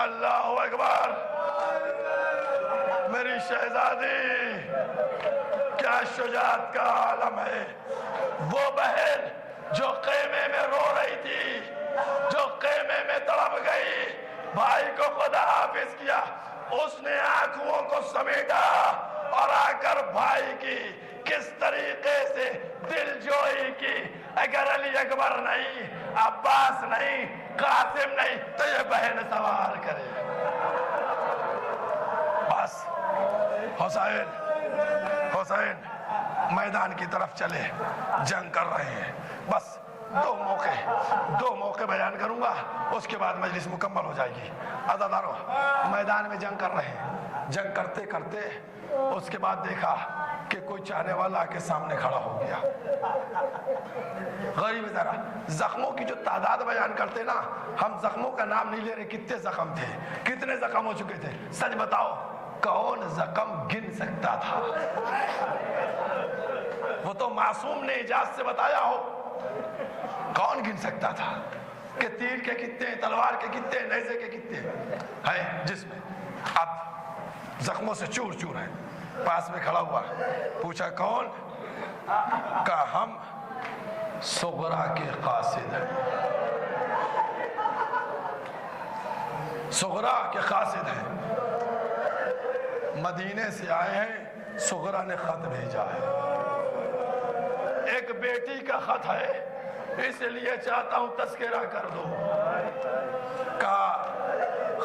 اللہ اکبر، میری شہزادی، کیا شجاعت کا عالم ہے۔ وہ بہن جو خیمے میں رو رہی تھی، جو خیمے میں تڑپ گئی، بھائی کو خدا حافظ کیا، اس نے آنکھوں کو سمیٹا اور آ کر بھائی کی کس طریقے سے دل جوئی کی۔ اگر علی اکبر نہیں، عباس نہیں، قاسم نہیں تو یہ بہن سوار کرے۔ بس حسین میدان کی طرف چلے، جنگ کر رہے ہیں، بس 2 موقع بیان کروں گا، اس کے بعد مجلس مکمل ہو جائے گی۔ عزادارو میدان میں جنگ کر رہے ہیں، جنگ کرتے کرتے اس کے بعد دیکھا کہ کوئی چاہنے والا آ کے سامنے کھڑا ہو گیا۔ غریب ذرا زخموں کی جو تعداد بیان کرتے نا، ہم زخموں کا نام نہیں لے رہے، کتنے زخم تھے، کتنے زخم ہو چکے تھے، سچ بتاؤ کون زخم گن سکتا تھا؟ وہ تو معصوم نے اجازت سے بتایا ہو، کون گن سکتا تھا کہ تیر کے کتنے، تلوار کے کتنے، نیزے کے کتنے ہیں جس میں؟ اب زخموں سے چور چور ہے، پاس میں کھڑا ہوا، پوچھا کون؟ کہا ہم صغرا کے قاصد ہیں، صغرا کے قاصد ہیں، مدینے سے آئے ہیں، صغرا نے خط بھیجا ہے، ایک بیٹی کا خط ہے، اس لیے چاہتا ہوں تذکرہ کر دو۔ کہا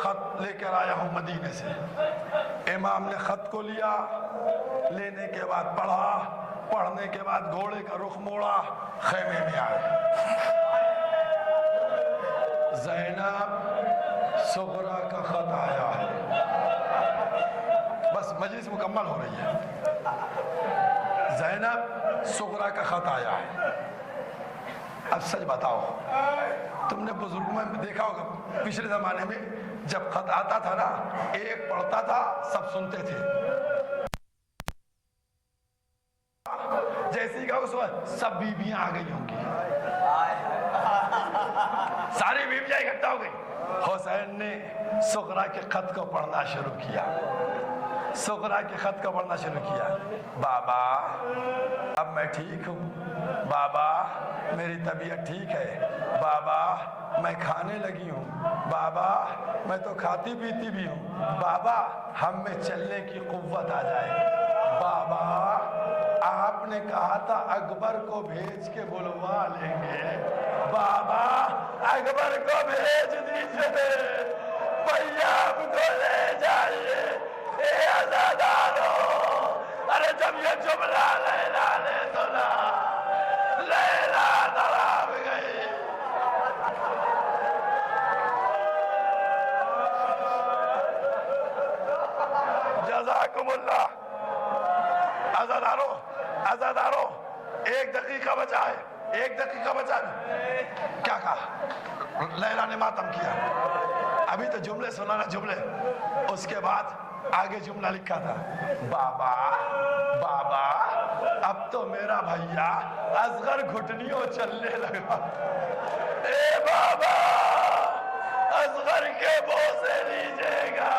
خط لے کر آیا ہوں مدینے سے۔ امام نے خط کو لیا، لینے کے بعد پڑھا، پڑھنے کے بعد گھوڑے کا رخ موڑا، خیمے میں آئے۔ زینب صغرا کا خط آیا ہے، بس مجلس مکمل ہو رہی ہے۔ زینب صغرا کا خط آیا ہے۔ اب سچ بتاؤ، تم نے بزرگوں میں دیکھا ہوگا پچھلے زمانے میں جب خط آتا تھا نا، ایک پڑھتا تھا سب سنتے تھے، جیسی کہ اس وقت سب بیویاں آ گئی ہوں گی، ساری بیویاں اکٹھا ہو گئی۔ حسین نے صغرا کے خط کو پڑھنا شروع کیا، صغرا کے خط کو پڑھنا شروع کیا۔ بابا اب میں ٹھیک ہوں، بابا میری طبیعت ٹھیک ہے، بابا میں کھانے لگی ہوں، بابا میں تو کھاتی پیتی بھی ہوں، بابا ہم میں چلنے کی قوت آ جائے، بابا آپ نے کہا تھا اکبر کو بھیج کے بلوا لیں گے، بابا اکبر کو بھیج دیجئے، بھیا ہم کو لے جائیے، اے عزادارو۔ ارے جب یہ جملہ لیلا نے سنا، لیلا جزاکم اللہ. عزادارو 1 دقیقہ بچا ہے, 1 دقیقہ بچا ہے. کیا کہا لیلا نے؟ ماتم کیا. ابھی تو جملے سنانا, جملے. اس کے بعد آگے جملہ لکھا تھا, بابا بابا اب تو میرا بھیا اصغر گھٹنیوں چلنے لگا. اے بابا اصغر کے بوسے لیجئے گا,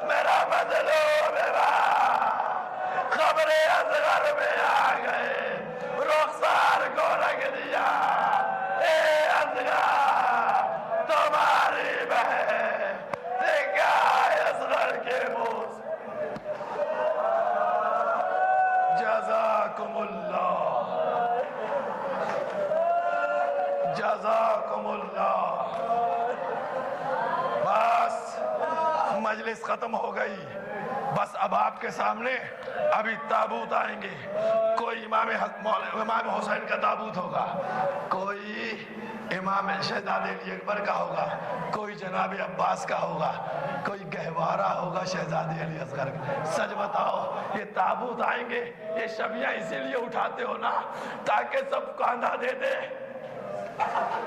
میرا مطلوب ہے. خبر اصغر میں آ گئے, رخسار کو رکھ دیا. اے اصغر تمہاری بہن دیکھا اصغر کے بوس. جزاکم اللہ, جزاکم اللہ. بس مجلس ختم ہو گئی. بس اب آپ کے سامنے ابھی تابوت آئیں گے. کوئی امام حسین کا تابوت ہوگا, کوئی امام شہزادے علی اکبر کا ہوگا, کوئی جناب عباس کا ہوگا, کوئی گہوارہ ہوگا شہزادے علی اصغر کا. سچ بتاؤ یہ تابوت آئیں گے, یہ شبیاں اسی لیے اٹھاتے ہو نا تاکہ سب کاندھا دے دے,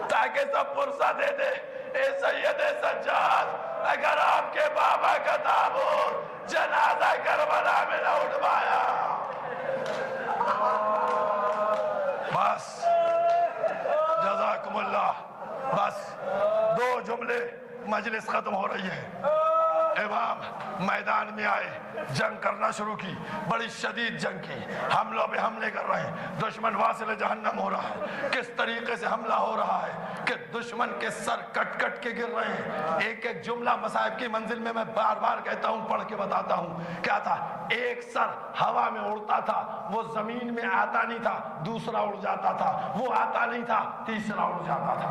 تاکہ سب پرسہ دے دے. اے سید سجاد, اگر آپ کے بابا کا تابوت جنازہ کربلا میں نہ اٹھوایا, بس جزاکم اللہ. بس 2 جملے, مجلس ختم ہو رہی ہے. امام میدان میں آئے, جنگ کرنا شروع کی, بڑی شدید جنگ کی. حملوں پہ حملے کر رہے ہیں, دشمن واصل جہنم ہو رہا ہے. کس طریقے سے حملہ ہو رہا ہے کہ دشمن کے سر کٹ کٹ کے گر رہے ہیں. ایک ایک جملہ مصائب کی منزل میں بار بار کہتا ہوں, پڑھ کے بتاتا ہوں. کیا تھا؟ ایک سر ہوا میں اڑتا تھا, وہ زمین میں آتا نہیں تھا, دوسرا اڑ جاتا تھا, وہ آتا نہیں تھا, تیسرا اڑ جاتا تھا.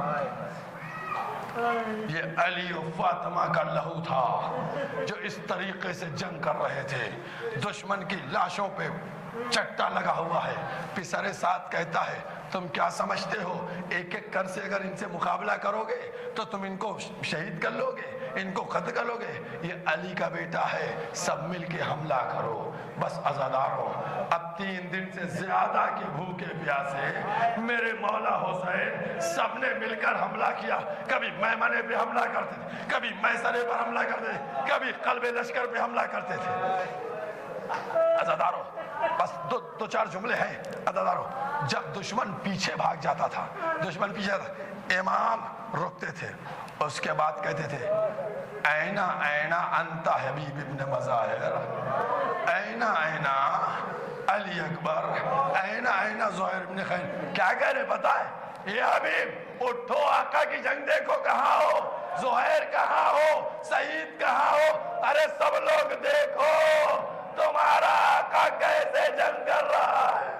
یہ علی و فاطمہ کا لہو تھا جو اس طریقے سے جنگ کر رہے تھے. دشمن کی لاشوں پہ چٹا لگا ہوا ہے. پسر ساتھ کہتا ہے تم کیا سمجھتے ہو ایک ایک کر سے اگر ان سے مقابلہ کرو گے تو تم ان کو شہید کر لو گے, ان کو قتل کر لو گے. یہ علی کا بیٹا ہے, سب مل کے حملہ کرو. بس عزادارو, اب 3 دن سے زیادہ کے بھوکے پیاسے میرے مولا حسین سب نے مل کر حملہ کیا. کبھی میمنے پہ حملہ کرتے تھے, کبھی میسرے پر حملہ کرتے تھے, کبھی قلب لشکر پہ حملہ کرتے تھے. عزادارو بس 2-4 جملے ہیں. عزادارو, جب دشمن پیچھے بھاگ جاتا تھا, دشمن پیچھے تھا, امام رکتے تھے. اس کے بعد کہتے تھے اینا اینا انت حبیب ابن مظاہر, اینا اینا علی اکبر, اینا اینا زہیر ابن خیر. کیا کہہ رہے پتہ ہے؟ یہ حبیب اٹھو, آقا کی جنگ دیکھو کہاں ہو, زہیر کہاں ہو, سعید کہاں ہو, ارے سب لوگ دیکھو تمہارا آقا کیسے جنگ کر رہا ہے.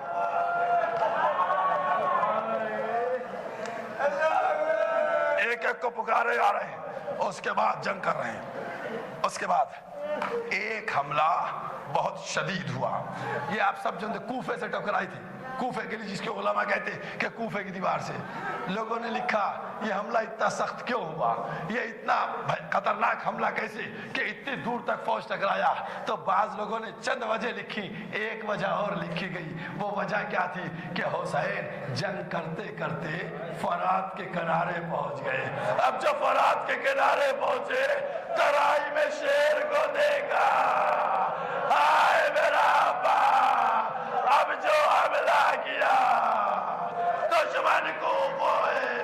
ایک ایک کو پکارے آ رہے ہیں, اس کے بعد جنگ کر رہے ہیں. اس کے بعد ایک حملہ بہت شدید ہوا. یہ آپ سب جنگ کوفے سے ٹکرائی تھی, کوفے کے لیے جس کے علماء کہتے ہیں کہ کوفے کی دیوار سے. لوگوں نے لکھا یہ حملہ اتنا سخت کیوں ہوا, یہ اتنا خطرناک حملہ کیسے کہ اتنی دور تک فوج ٹکرایا. تو بعض لوگوں نے چند وجہ لکھی, ایک وجہ اور لکھی گئی. وہ وجہ کیا تھی کہ حسین جنگ کرتے کرتے فرات کے کنارے پہنچ گئے. اب جو فرات کے کنارے پہنچے, ترائی میں شیر کو دیکھا, ہائے میرا ابا, اب جو حملہ کیا دشمن کو بوئے,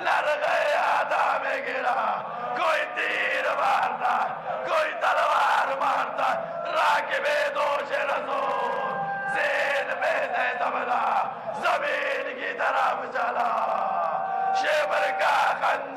لڑ گئے, آدھا میں گرا, کوئی تیر مارتا, کوئی تلوار مارتا. راکب دوش رسول زید پہ زمنا زمین کی طرف چلا, شبر کا خندق